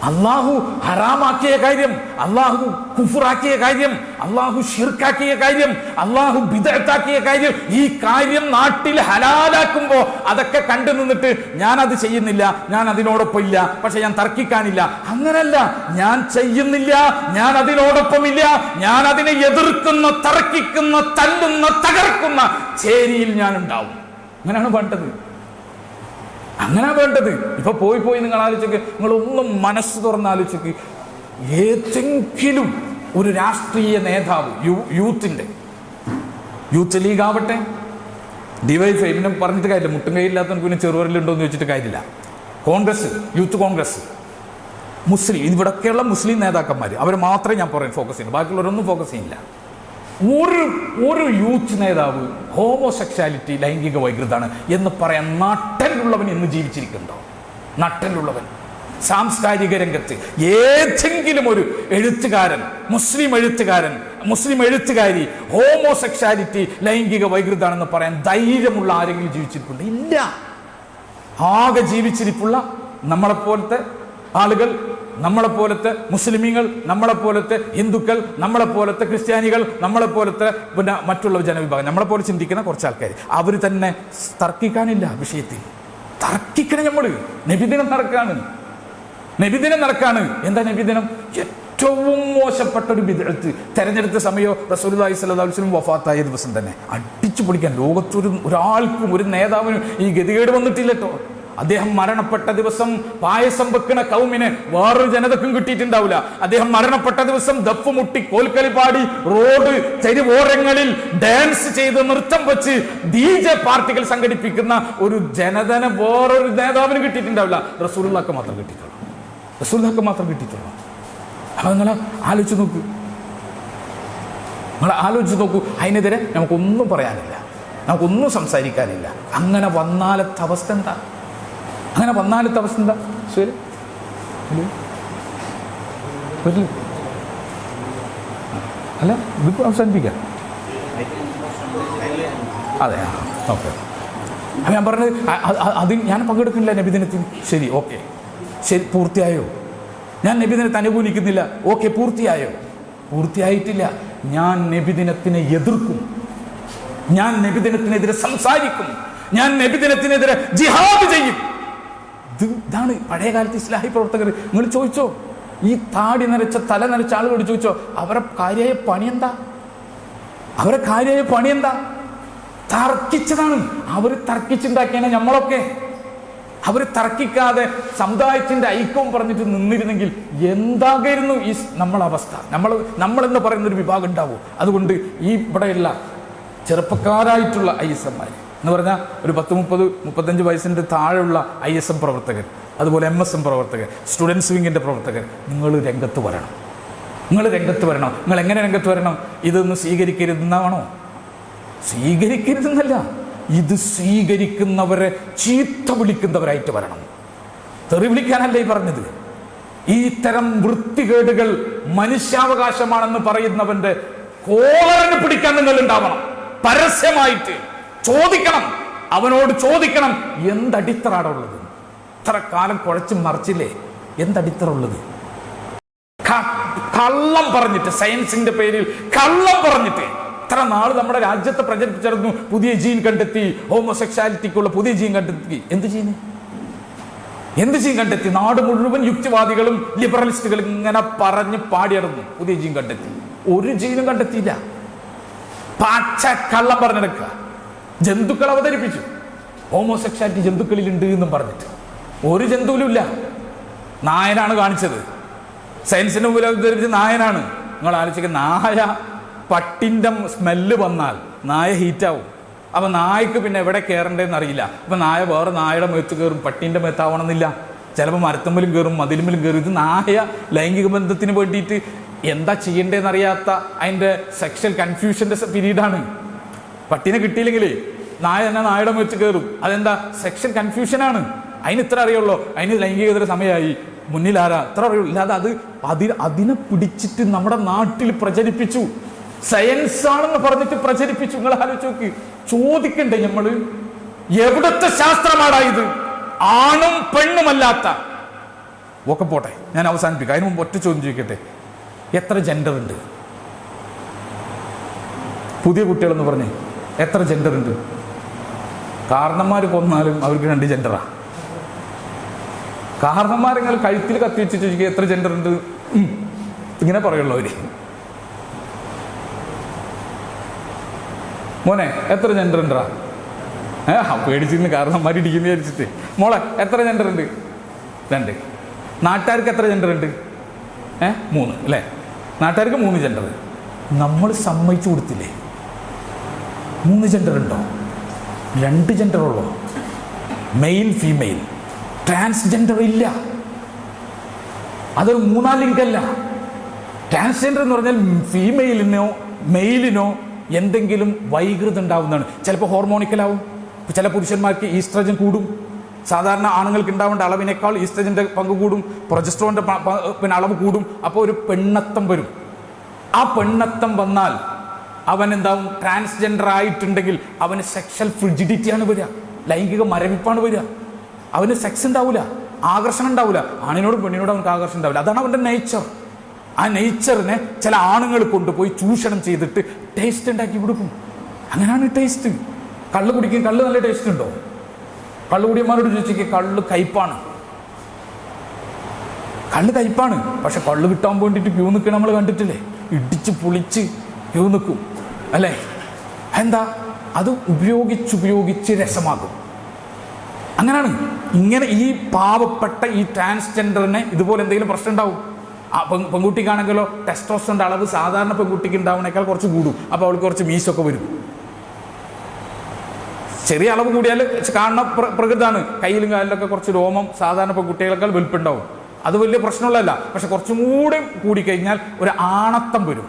അള്ളാഹു ഹറാമാക്കിയ കാര്യം, അള്ളാഹു കുഫറാക്കിയ കാര്യം, അള്ളാഹു ഷിർക്കാക്കിയ കാര്യം, അള്ളാഹു ബിദ്അത്താക്കിയ കാര്യം, ഈ കാര്യം നാട്ടിൽ ഹലാലാക്കുമ്പോൾ അതൊക്കെ കണ്ടു നിന്നിട്ട് ഞാനത് ചെയ്യുന്നില്ല, ഞാൻ അതിനോടൊപ്പം ഇല്ല, പക്ഷെ ഞാൻ തർക്കിക്കാനില്ല. അങ്ങനല്ല, ഞാൻ ചെയ്യുന്നില്ല, ഞാൻ അതിനോടൊപ്പമില്ല, ഞാൻ അതിനെ എതിർക്കുന്ന, തർക്കിക്കുന്ന, തല്ലുന്ന, തകർക്കുന്ന ചേരിയിൽ ഞാൻ ഉണ്ടാവും. അങ്ങനെയാണ് വേണ്ടത്, അങ്ങനെ വേണ്ടത്. ഇപ്പൊ പോയി നിങ്ങൾ ആലോചിക്ക്, നിങ്ങളൊന്നും മനസ്സ് തുറന്ന് ആലോചിക്ക്. ഏതെങ്കിലും ഒരു രാഷ്ട്രീയ നേതാവ്, യൂത്ത് ലീഗ് ആവട്ടെ, ഡിവൈഎഫ്ഐ, പിന്നെ പറഞ്ഞിട്ട് കാര്യമില്ല, മുട്ടും കൈയില്ലാത്തവർക്ക് പിന്നെ ചെറുവരലുണ്ടോ എന്ന് ചോദിച്ചിട്ട് കാര്യമില്ല, കോൺഗ്രസ്, യൂത്ത് കോൺഗ്രസ്, മുസ്ലിം, ഇവിടൊക്കെയുള്ള മുസ്ലിം നേതാക്കന്മാർ, അവർ മാത്രമേ ഞാൻ പറയാൻ ഫോക്കസ് ചെയ്യുന്നു, ബാക്കിയുള്ളവരൊന്നും ഫോക്കസ് ചെയ്യില്ല. ഒരു യൂത്ത് നേതാവ് ഹോമോസെക്ഷാലിറ്റി, ലൈംഗിക വൈകൃതമാണ് എന്ന് പറയാൻ നട്ടലുള്ളവൻ ഇന്ന് ജീവിച്ചിരിക്കുന്നുണ്ടോ? നട്ടലുള്ളവൻ സാംസ്കാരിക രംഗത്ത് ഏതെങ്കിലും ഒരു എഴുത്തുകാരൻ, മുസ്ലിം എഴുത്തുകാരി ഹോമോസെക്ഷാലിറ്റി, ലൈംഗിക വൈകൃതമാണെന്ന് പറയാൻ ധൈര്യമുള്ള ആരെങ്കിലും ജീവിച്ചിരിപ്പുണ്ട്? ഇല്ല. ആകെ ജീവിച്ചിരിപ്പുള്ള നമ്മളെപ്പോലത്തെ ആളുകൾ, നമ്മളെപ്പോലത്തെ മുസ്ലിമീങ്ങൾ, നമ്മളെപ്പോലത്തെ ഹിന്ദുക്കൾ, നമ്മളെപ്പോലത്തെ ക്രിസ്ത്യാനികൾ, നമ്മളെപ്പോലത്തെ പിന്നെ മറ്റുള്ള ജനവിഭാഗം, നമ്മളെപ്പോലെ ചിന്തിക്കുന്ന കുറച്ച് ആൾക്കാർ, അവർ തന്നെ തർക്കിക്കാനില്ല വിഷയത്തിൽ. തർക്കിക്കണം നമ്മൾ. നബിദിനം നടക്കാണ്. എന്താ നബിദിനം? ഏറ്റവും മോശപ്പെട്ട ഒരു ബിദ്അത്ത് തെരഞ്ഞെടുത്ത സമയം റസൂലുള്ളാഹി സ്വല്ലല്ലാഹു അലൈഹി വസല്ലം വഫാത്തായ ദിവസം തന്നെ അടിച്ചു പൊളിക്കാൻ ലോകത്തൊരു ഒരാൾക്കും, ഒരു നേതാവിനും ഈ ഗതികേട് വന്നിട്ടില്ല കേട്ടോ. അദ്ദേഹം മരണപ്പെട്ട ദിവസം പായസം വെക്കണ കൗമിന് വേറൊരു ജനതക്കും കിട്ടിയിട്ടുണ്ടാവില്ല. അദ്ദേഹം മരണപ്പെട്ട ദിവസം ദഫ് മുട്ടി, കോൽക്കളി പാടി, റോഡ് തെരുവോരങ്ങളിൽ ഡാൻസ് ചെയ്ത്, നൃത്തം വെച്ച് DJ പാർട്ടികൾ സംഘടിപ്പിക്കുന്ന ഒരു ജനതനെ വേറൊരു നേതാവിന് കിട്ടിയിട്ടുണ്ടാവില്ല. റസൂലുള്ളാഹിക്ക് മാത്രം കിട്ടിയിട്ടുള്ളൂ. അപ്പൊ നിങ്ങൾ ആലോചിച്ച് നോക്കൂ. അതിനെതിരെ നമുക്കൊന്നും പറയാനില്ല, നമുക്കൊന്നും സംസാരിക്കാനില്ല. അങ്ങനെ വന്നാലത്തെ അവസ്ഥ എന്താ? ശരി, അല്ല ഇത് അവസാനിപ്പിക്കാം. അതെ, ഓക്കെ. അപ്പം ഞാൻ പറഞ്ഞത് അത് ഞാൻ പങ്കെടുക്കുന്നില്ല നബിദിനത്തിന്. ശരി, ഓക്കെ, ശരി, പൂർത്തിയായോ? ഞാൻ നബിദിനത്തെ അനുകൂലിക്കുന്നില്ല. ഓക്കെ, പൂർത്തിയായോ? പൂർത്തിയായിട്ടില്ല. ഞാൻ നബിദിനത്തിനെ എതിർക്കും, ഞാൻ നബിദിനത്തിനെതിരെ സംസാരിക്കും, ഞാൻ നബിദിനത്തിനെതിരെ ജിഹാദ് ചെയ്യും. ഇതാണ് പഴയ കാലത്ത് ഇസ്ലാഹി പ്രവർത്തകർ. നിങ്ങൾ ചോദിച്ചോ, ഈ താടി നരച്ച, തല നരച്ച ആളുകളോട് ചോദിച്ചോ, അവരെ കാര്യമായ പണി എന്താ? തർക്കിച്ചതാണ്. അവർ തർക്കിച്ചുണ്ടാക്കിയാണ് നമ്മളൊക്കെ. അവർ തർക്കിക്കാതെ സമുദായത്തിന്റെ ഐക്യവും പറഞ്ഞിട്ട് നിന്നിരുന്നെങ്കിൽ എന്താകായിരുന്നു ഈ നമ്മളെ അവസ്ഥ? നമ്മളെന്ന് പറയുന്നൊരു വിഭാഗം ഉണ്ടാവും. അതുകൊണ്ട് ഈ ഇവിടെയുള്ള ചെറുപ്പക്കാരായിട്ടുള്ള ISMമാർ എന്ന് പറഞ്ഞാൽ ഒരു 30-35 വയസ്സിൻ്റെ താഴെയുള്ള ISM പ്രവർത്തകർ, അതുപോലെ MSM പ്രവർത്തകർ, സ്റ്റുഡൻസ് വിങ്ങിൻ്റെ പ്രവർത്തകർ, നിങ്ങൾ രംഗത്ത് വരണം. നിങ്ങൾ എങ്ങനെ രംഗത്ത് വരണം? ഇതൊന്നും സ്വീകരിക്കരുതെന്നാണോ? സ്വീകരിക്കരുതെന്നല്ല, ഇത് സ്വീകരിക്കുന്നവരെ ചീത്ത വിളിക്കുന്നവരായിട്ട് വരണം. തെറി വിളിക്കാനല്ല ഈ പറഞ്ഞത്. ഈ തരം വൃത്തികേടുകൾ മനുഷ്യാവകാശമാണെന്ന് പറയുന്നവന്റെ കോളറിന് പിടിക്കാൻ നിങ്ങൾ ഉണ്ടാവണം. പരസ്യമായിട്ട് അവനോട് ചോദിക്കണം, എന്തടിത്തറാണ് ഉള്ളത്? ഇത്ര കാലം കുഴച്ച് മറിച്ചില്ലേ, എന്തടിത്തറ ഉള്ളത്? കള്ളം പറഞ്ഞിട്ട്, സയൻസിന്റെ പേരിൽ കള്ളം പറഞ്ഞിട്ട് ഇത്ര നാൾ നമ്മുടെ രാജ്യത്തെ പ്രചരിപ്പിച്ചിരുന്നു. പുതിയ ജീൻ കണ്ടെത്തി, ഹോമോസെക്ഷാലിറ്റിക്കുള്ള പുതിയ ജീൻ കണ്ടെത്തി. എന്ത് ജീൻ കണ്ടെത്തി? നാട് മുഴുവൻ യുക്തിവാദികളും ലിബറലിസ്റ്റുകളും ഇങ്ങനെ പറഞ്ഞ് പാടിയിടുന്നു, പുതിയ ജീൻ കണ്ടെത്തി. ഒരു ജീനും കണ്ടെത്തിയില്ല. പച്ച കള്ളം പറഞ്ഞെടുക്കുക. ജന്തുക്കൾ അവതരിപ്പിച്ചു, ഹോമോസെക്ഷാലിറ്റി ജന്തുക്കളിലുണ്ട് എന്നും പറഞ്ഞിട്ട്. ഒരു ജന്തുവിലും ഇല്ല. നായനാണ് കാണിച്ചത്. സയൻസിന്റെ മുമ്പിൽ അവതരിപ്പിച്ച നായനാണ്. നിങ്ങൾ ആലോചിക്കുക, നായ പട്ടിന്റെ സ്മെല്ല് വന്നാൽ നായ ഹീറ്റാവും. അപ്പൊ നായ്ക്ക് പിന്നെ എവിടെ കയറേണ്ടതെന്ന് അറിയില്ല. അപ്പൊ നായ വേറെ നായയുടെ മേത്ത് കയറും, പട്ടിന്റെ മേത്താവണമെന്നില്ല. ചിലപ്പോൾ മരത്തുമ്മലും കയറും, മതിലുമ്മലും കയറും. ഇത് നായ ലൈംഗിക ബന്ധത്തിന് വേണ്ടിയിട്ട് എന്താ ചെയ്യേണ്ടതെന്ന് അറിയാത്ത അതിന്റെ സെക്ഷൽ കൺഫ്യൂഷന്റെ പീരീഡാണ്. പട്ടിനെ കിട്ടിയില്ലെങ്കിൽ നായ തന്നെ നായയുടെ മേത്ത് കയറും. അതെന്താ? സെക്ഷൽ കൺഫ്യൂഷനാണ്. അതിന് ഇത്ര അറിയുള്ളൂ. അതിന് ലൈംഗികതര സമയമായി, മുന്നിലാരാ ഇത്ര അറിയുള്ളൂ. ഇല്ലാതെ അതിനെ പിടിച്ചിട്ട് നമ്മുടെ നാട്ടിൽ പ്രചരിപ്പിച്ചു. സയൻസ് ആണെന്ന് പറഞ്ഞിട്ട് പ്രചരിപ്പിച്ചു. നിങ്ങൾ ആലോചിച്ച് നോക്ക്, ചോദിക്കണ്ടേ നമ്മള്? എവിടത്തെ ശാസ്ത്രമാടാ ഇത്? ആണും പെണ്ണുമല്ലാത്ത ഒക്കെ പോട്ടെ, ഞാൻ അവസാനിപ്പിക്കാം. അതിന് മുമ്പ് ഒറ്റ ചോദ്യം ചോദിക്കട്ടെ, എത്ര ജെൻഡർ ഉണ്ട്? പുതിയ കുട്ടികളെന്ന് പറഞ്ഞേ എത്ര ജെൻഡർ ഉണ്ട്? കാരണന്മാർ കൊന്നാലും അവർക്ക് 2 ജെൻഡറാ. കാരണന്മാരെങ്കിലും കഴുത്തിൽ കത്തി വെച്ചിട്ട് ചോദിക്കുക എത്ര ജെൻഡർ ഉണ്ട്, ഇങ്ങനെ പറയുള്ളൂ അവര്. മോനെ എത്ര ജെൻഡർ ഉണ്ടാ? പേടിച്ചിരുന്ന് കാരണന്മാർ ഇടിക്കുന്ന വിചാരിച്ചിട്ട്. മോളെ എത്ര ജെൻഡർ ഉണ്ട്? 2. നാട്ടുകാർക്ക് എത്ര ജെൻഡർ ഉണ്ട്? 3 അല്ലേ? നാട്ടുകാർക്ക് 3 ജെൻഡർ. നമ്മൾ സമ്മതിച്ചു കൊടുത്തില്ലേ? 3 ജെൻഡർ ഉണ്ടോ? 2 ജെൻഡർ ഉള്ളോ? Male female. ട്രാൻസ്ജെൻഡർ ഇല്ല. അതൊരു 3-ാം ലിംഗല്ല. ട്രാൻസ്ജെൻഡർ എന്ന് പറഞ്ഞാൽ ഫീമെയിലിനോ മെയിലിനോ എന്തെങ്കിലും വൈകൃതം ഉണ്ടാവുന്നതാണ്. ചിലപ്പോൾ ഹോർമോണിക്കലാവും. ചില പുരുഷന്മാർക്ക് ഈസ്ട്രജൻ കൂടും. സാധാരണ ആണുങ്ങൾക്ക് ഉണ്ടാവേണ്ട അളവിനേക്കാൾ ഈസ്ട്രജന്റെ പങ്ക് കൂടും, പ്രൊജസ്ട്രോണിന്റെ പിന്നെ അളവ് കൂടും. അപ്പോൾ ഒരു പെണ്ണത്തം വരും. ആ പെണ്ണത്തം വന്നാൽ അവൻ എന്താവും? ട്രാൻസ്ജെൻഡർ ആയിട്ടുണ്ടെങ്കിൽ അവന് സെക്ഷൽ ഫ്രിജിഡിറ്റിയാണ് വരിക, ലൈംഗിക മരവിപ്പാണ് വരിക. അവന് സെക്സ് ഉണ്ടാവില്ല, ആകർഷണം ഉണ്ടാവില്ല. ആണിനോടും പെണ്ണിനോടും അവർക്ക് ആകർഷണം ഉണ്ടാവില്ല. അതാണ് അവൻ്റെ നേച്ചർ. ആ നേച്ചറിനെ ചില ആണുങ്ങൾ കൊണ്ടുപോയി ചൂഷണം ചെയ്തിട്ട് ടേസ്റ്റ് ഉണ്ടാക്കി കൊടുക്കും. അങ്ങനെയാണ് ടേസ്റ്റ്. കള്ള് കുടിക്കും. കള്ള് നല്ല ടേസ്റ്റ് ഉണ്ടോ? കള്ളുകുടിയന്മാരോട് ചോദിച്ചേക്ക്, കള്ള് കയ്പാണ്. കള്ള് കയ്പാണ്. പക്ഷെ കള്ള് കിട്ടാൻ വേണ്ടിയിട്ട് ക്യൂ നിൽക്കണം നമ്മൾ കണ്ടിട്ടില്ലേ? ഇടിച്ച് പൊളിച്ച് ക്യൂ നിൽക്കും അല്ലേ? എന്താ? അത് ഉപയോഗിച്ച് രസമാകും. അങ്ങനെയാണ്. ഇങ്ങനെ ഈ പാവപ്പെട്ട ഈ ട്രാൻസ്ജെൻഡറിന് ഇതുപോലെ എന്തെങ്കിലും പ്രശ്നം ഉണ്ടാവും. പെൺകുട്ടിക്കാണെങ്കിലോ ടെസ്റ്റോസ്റ്ററിന്റെ അളവ് സാധാരണ പെൺകുട്ടിക്ക് ഉണ്ടാവുന്നേക്കാൾ കുറച്ച് കൂടും. അപ്പോൾ അവൾക്ക് കുറച്ച് മീശൊക്കെ വരും. ചെറിയ അളവ് കൂടിയാൽ കാണുന്ന പ്രകൃതാണ്. കയ്യിലും കാലിലൊക്കെ കുറച്ച് രോമം സാധാരണ പെൺകുട്ടികളെക്കാൾ വലുപ്പുണ്ടാവും. അത് വലിയ പ്രശ്നമുള്ളതല്ല. പക്ഷെ കുറച്ചും കൂടെ കൂടിക്കഴിഞ്ഞാൽ ഒരു ആണത്തം വരും,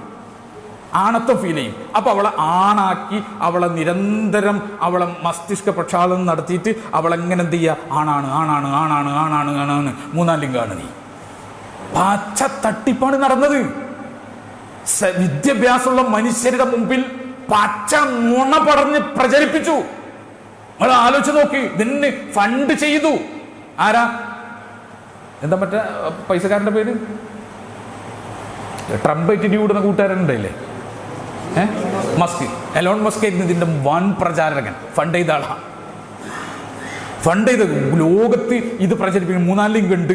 ആണത്തം ഫീൽ ചെയ്യും. അപ്പോൾ അവളെ ആണാക്കി അവളെ നിരന്തരം അവളെ മസ്തിഷ്ക പ്രക്ഷാളനം നടത്തിയിട്ട് അവളെങ്ങനെ എന്ത് ചെയ്യുക? ആണാണ് ആണാണ് ആണാണ് ആണാണ് ആണാണ് 3-ാം ലിംഗാണ് നീ. പച്ച തട്ടിപ്പാണ് നടന്നത്. വിദ്യാഭ്യാസമുള്ള മനുഷ്യരുടെ മുമ്പിൽ പച്ച നുണ പറഞ്ഞ് പ്രചരിപ്പിച്ചു. നമ്മൾ ആലോചിച്ച് നോക്കി. ഇതിന് ഫണ്ട് ചെയ്തു ആരാ? എന്താ മറ്റേ പൈസക്കാരൻ്റെ പേര്? ട്രംപ് ഇട്ടിടിവിടുന്ന കൂട്ടുകാരനുണ്ടല്ലേ, മസ്ക്. എലോൺ മസ്ക് ആയിരുന്നു ഇതിന്റെ വൻ പ്രചാരകൻ. ഫണ്ട് ചെയ്ത ആളാ. ഫണ്ട് ചെയ്ത് ലോകത്ത് ഇത് പ്രചരിപ്പിക്കും. 3-ാം ലിംഗം ഉണ്ട്.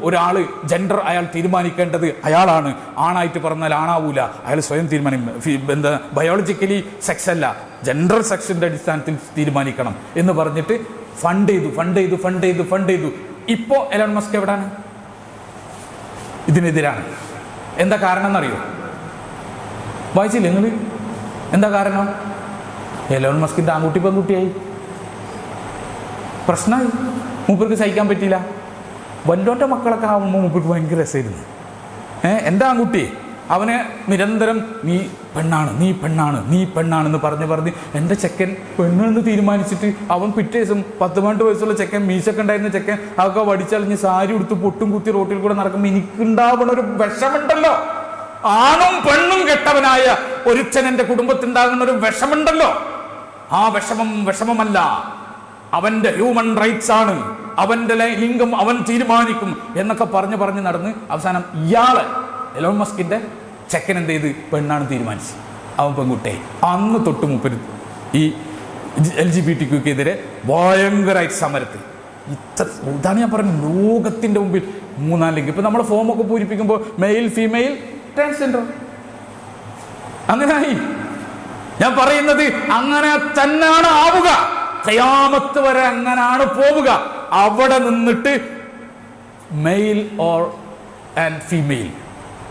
ഒരാള് ജെൻഡർ അയാൾ തീരുമാനിക്കേണ്ടത് അയാളാണ്. ആണായിട്ട് പറഞ്ഞാൽ ആണാവൂല, അയാൾ സ്വയം തീരുമാനിക്കും. എന്താ ബയോളജിക്കലി സെക്സ് അല്ല, ജെൻഡർ സെക്സിന്റെ അടിസ്ഥാനത്തിൽ തീരുമാനിക്കണം എന്ന് പറഞ്ഞിട്ട് ഫണ്ട് ചെയ്തു. ഇപ്പോ എലോൺ മസ്ക് എവിടാണ്? ഇതിനെതിരാണ്. എന്താ കാരണം എന്നറിയോ? വായിച്ചില്ലേ നിങ്ങൾ? എന്താ കാരണം? എലോൺ മസ്കിന്റെ ആൺകുട്ടി പെൺകുട്ടിയായി. പ്രശ്നമായി. മൂപ്പർക്ക് സഹിക്കാൻ പറ്റിയില്ല. വല്ലോൻ്റെ മക്കളൊക്കെ ആവുമ്പോൾ മൂപ്പർക്ക് ഭയങ്കര രസമായിരുന്നു. എൻ്റെ ആൺകുട്ടി അവനെ നിരന്തരം നീ പെണ്ണാണെന്ന് പറഞ്ഞ് എൻ്റെ ചെക്കൻ പെണ്ണെന്ന് തീരുമാനിച്ചിട്ട് അവൻ പിറ്റേ ദിവസം 10-12 വയസ്സുള്ള ചെക്കൻ, മീശൊക്കെ ഉണ്ടായിരുന്ന ചെക്കൻ, അതൊക്കെ വടിച്ചളിഞ്ഞ് സാരി ഉടുത്ത് പൊട്ടും കുത്തി റോട്ടിൽ കൂടെ നടക്കുമ്പോൾ എനിക്കുണ്ടാവണ ഒരു വിഷമുണ്ടല്ലോ. ആണും പെണ്ണും കെട്ടവനായ ഒരുച്ചൻ എൻ്റെ കുടുംബത്തിനുണ്ടാകുന്ന ഒരു വിഷമുണ്ടല്ലോ. ആ വിഷമമല്ല, അവന്റെ ഹ്യൂമൻ റൈറ്റ്സ് ആണ്, അവന്റെ ലിംഗം അവൻ തീരുമാനിക്കും എന്നൊക്കെ പറഞ്ഞ് നടന്ന് അവസാനം ഇയാള് എലോൺ മസ്കിന്റെ ചെക്കൻ എന്ത് ചെയ്ത്? പെണ്ണാണ് അവൻ പെൺകുട്ടിയായി. അന്ന് തൊട്ട് മൂപ്പര് ഈ LGBTQ-ക്കെതിരെ ഭയങ്കരമായിട്ട് സമരത്ത്. ഇതാണ് ഞാൻ പറഞ്ഞത്, ലോകത്തിന്റെ മുമ്പിൽ 3-ാം ലിംഗം. ഇപ്പൊ നമ്മളെ ഫോമൊക്കെ പൂരിപ്പിക്കുമ്പോൾ മെയിൽ ഫീമെയിൽ ട്രാൻസ്ജെൻഡർ അങ്ങനെയായി. ഞാൻ പറയുന്നത് അങ്ങനെ തന്നെയാണ് ആവുക. ഖിയാമത്ത് വരെ അങ്ങനാണ് പോവുക. അവിടെ നിന്നിട്ട് male or and female,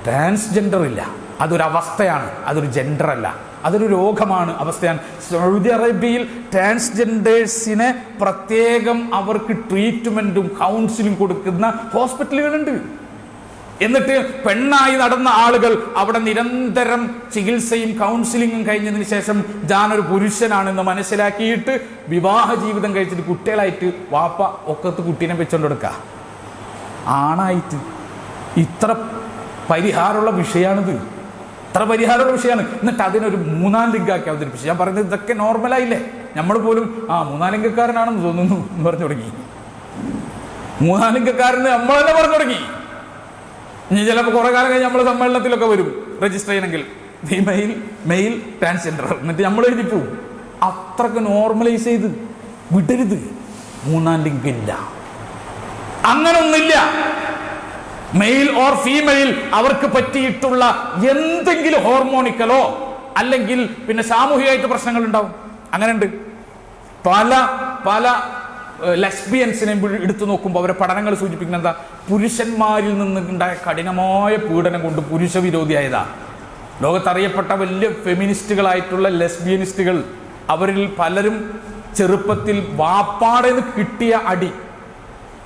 transgender ഇല്ല. അതൊരു അവസ്ഥയാണ്, അതൊരു ജെൻഡർ അല്ല, അതൊരു രോഗമാണ്, അവസ്ഥയാണ്. സൗദി അറേബ്യയിൽ ട്രാൻസ്ജെൻഡേഴ്സിനെ പ്രത്യേകം അവർക്ക് ട്രീറ്റ്മെന്റും കൗൺസിലിംഗ് കൊടുക്കുന്ന ഹോസ്പിറ്റലുകളുണ്ട്. എന്നിട്ട് പെണ്ണായി നടന്ന ആളുകൾ അവിടെ നിരന്തരം ചികിത്സയും കൗൺസിലിങ്ങും കഴിഞ്ഞതിന് ശേഷം ഞാനൊരു പുരുഷനാണെന്ന് മനസ്സിലാക്കിയിട്ട് വിവാഹ ജീവിതം കഴിച്ചിട്ട് കുട്ടികളായിട്ട് വാപ്പ ഒക്കത്ത് കുട്ടീനെ വെച്ചോണ്ട് കൊടുക്കുക. ആണായിട്ട് ഇത്ര പരിഹാരമുള്ള വിഷയമാണിത്. അത്ര പരിഹാരമുള്ള വിഷയമാണ്. എന്നിട്ട് അതിനൊരു മൂന്നാം ലിംഗാക്കി അവതരിപ്പിച്ചു. ഞാൻ പറയുന്നത് ഇതൊക്കെ നോർമലായില്ലേ? നമ്മൾ പോലും മൂന്നാം ലിംഗക്കാരനാണെന്ന് തോന്നുന്നു എന്ന് പറഞ്ഞു തുടങ്ങി. മൂന്നാം ലിംഗക്കാരന് നമ്മൾ തന്നെ പറഞ്ഞു തുടങ്ങി. ഇനി ചിലപ്പോൾ കുറെ കാലം കഴിഞ്ഞ് നമ്മൾ സമ്മേളനത്തിലൊക്കെ വരും രജിസ്റ്റർ ചെയ്യണമെങ്കിൽ മെയിൽ ട്രാൻസ്ജെൻഡർ, എന്നിട്ട് നമ്മൾ എഴുതി പോവും. അത്രക്ക് നോർമലൈസ് ചെയ്ത് വിടരുത്. മൂന്നാം ലിംഗമില്ല, അങ്ങനൊന്നില്ല. മെയിൽ ഓർ ഫീമെയിൽ അവർക്ക് പറ്റിയിട്ടുള്ള എന്തെങ്കിലും ഹോർമോണിക്കലോ അല്ലെങ്കിൽ പിന്നെ സാമൂഹികമായിട്ട് പ്രശ്നങ്ങൾ ഉണ്ടാവും. അങ്ങനെയുണ്ട്. പല പല ലെസ്ബിയൻസിനെ എടുത്തു നോക്കുമ്പോൾ അവരെ പഠനങ്ങൾ സൂചിപ്പിക്കുന്ന എന്താ? പുരുഷന്മാരിൽ നിന്ന് ഉണ്ടായ കഠിനമായ പീഡനം കൊണ്ട് പുരുഷ വിരോധിയായതാ. ലോകത്തറിയപ്പെട്ട വലിയ ഫെമിനിസ്റ്റുകളായിട്ടുള്ള ലെസ്ബിയനിസ്റ്റുകൾ, അവരിൽ പലരും ചെറുപ്പത്തിൽ വാപ്പാടേന്ന് കിട്ടിയ അടി,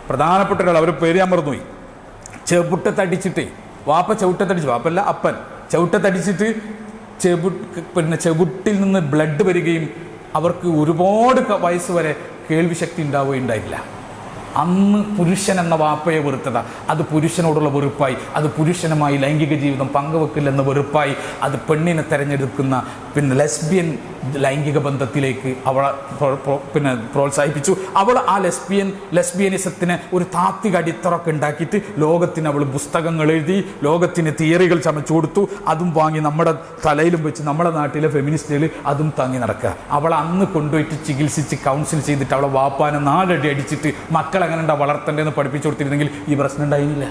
പ്രധാനപ്പെട്ട ഒരാൾ, അവരുടെ പേര് ഞാൻ മറന്നുപോയി, ചെവിട്ടത്തടിച്ചിട്ട്, വാപ്പ ചവിട്ടത്തടിച്ചു, വാപ്പല്ല അപ്പൻ ചവിട്ടത്തടിച്ചിട്ട് ചെവിട്ടിൽ നിന്ന് ബ്ലഡ് വരികയും അവർക്ക് ഒരുപാട് വയസ്സ് വരെ കേൾവി ശക്തി ഉണ്ടാവുകയുണ്ടായില്ല. അന്ന് പുരുഷൻ എന്ന വാപ്പയെ വെറുത്തതാ. അത് പുരുഷനോടുള്ള വെറുപ്പായി, അത് പുരുഷനുമായി ലൈംഗിക ജീവിതം പങ്കുവെക്കില്ലെന്ന വെറുപ്പായി, അത് പെണ്ണിനെ തെരഞ്ഞെടുക്കുന്ന പിന്നെ ലെസ്ബിയൻ ലൈംഗിക ബന്ധത്തിലേക്ക് അവളെ പ്രോത്സാഹിപ്പിച്ചു. അവൾ ആ ലെസ്ബിയനിസത്തിന് ഒരു താത്വിക അടിത്തറൊക്കെ ഉണ്ടാക്കിയിട്ട് ലോകത്തിന് അവൾ പുസ്തകങ്ങൾ എഴുതി, ലോകത്തിന് തിയറികൾ ചമച്ചു കൊടുത്തു. അതും വാങ്ങി നമ്മുടെ തലയിലും വെച്ച് നമ്മുടെ നാട്ടിലെ ഫെമിനിസ്റ്റുകൾ അതും താങ്ങി നടക്കുക. അവളെ അന്ന് കൊണ്ടുപോയിട്ട് ചികിത്സിച്ച് കൗൺസിൽ ചെയ്തിട്ട് അവളെ വാപ്പാനെ 4 അടി അടിച്ചിട്ട് മക്കൾ എങ്ങനെ വളർത്തേണ്ടതെന്ന് പഠിപ്പിച്ചു കൊടുത്തിരുന്നെങ്കിൽ ഈ പ്രശ്നം ഉണ്ടായിരുന്നില്ല.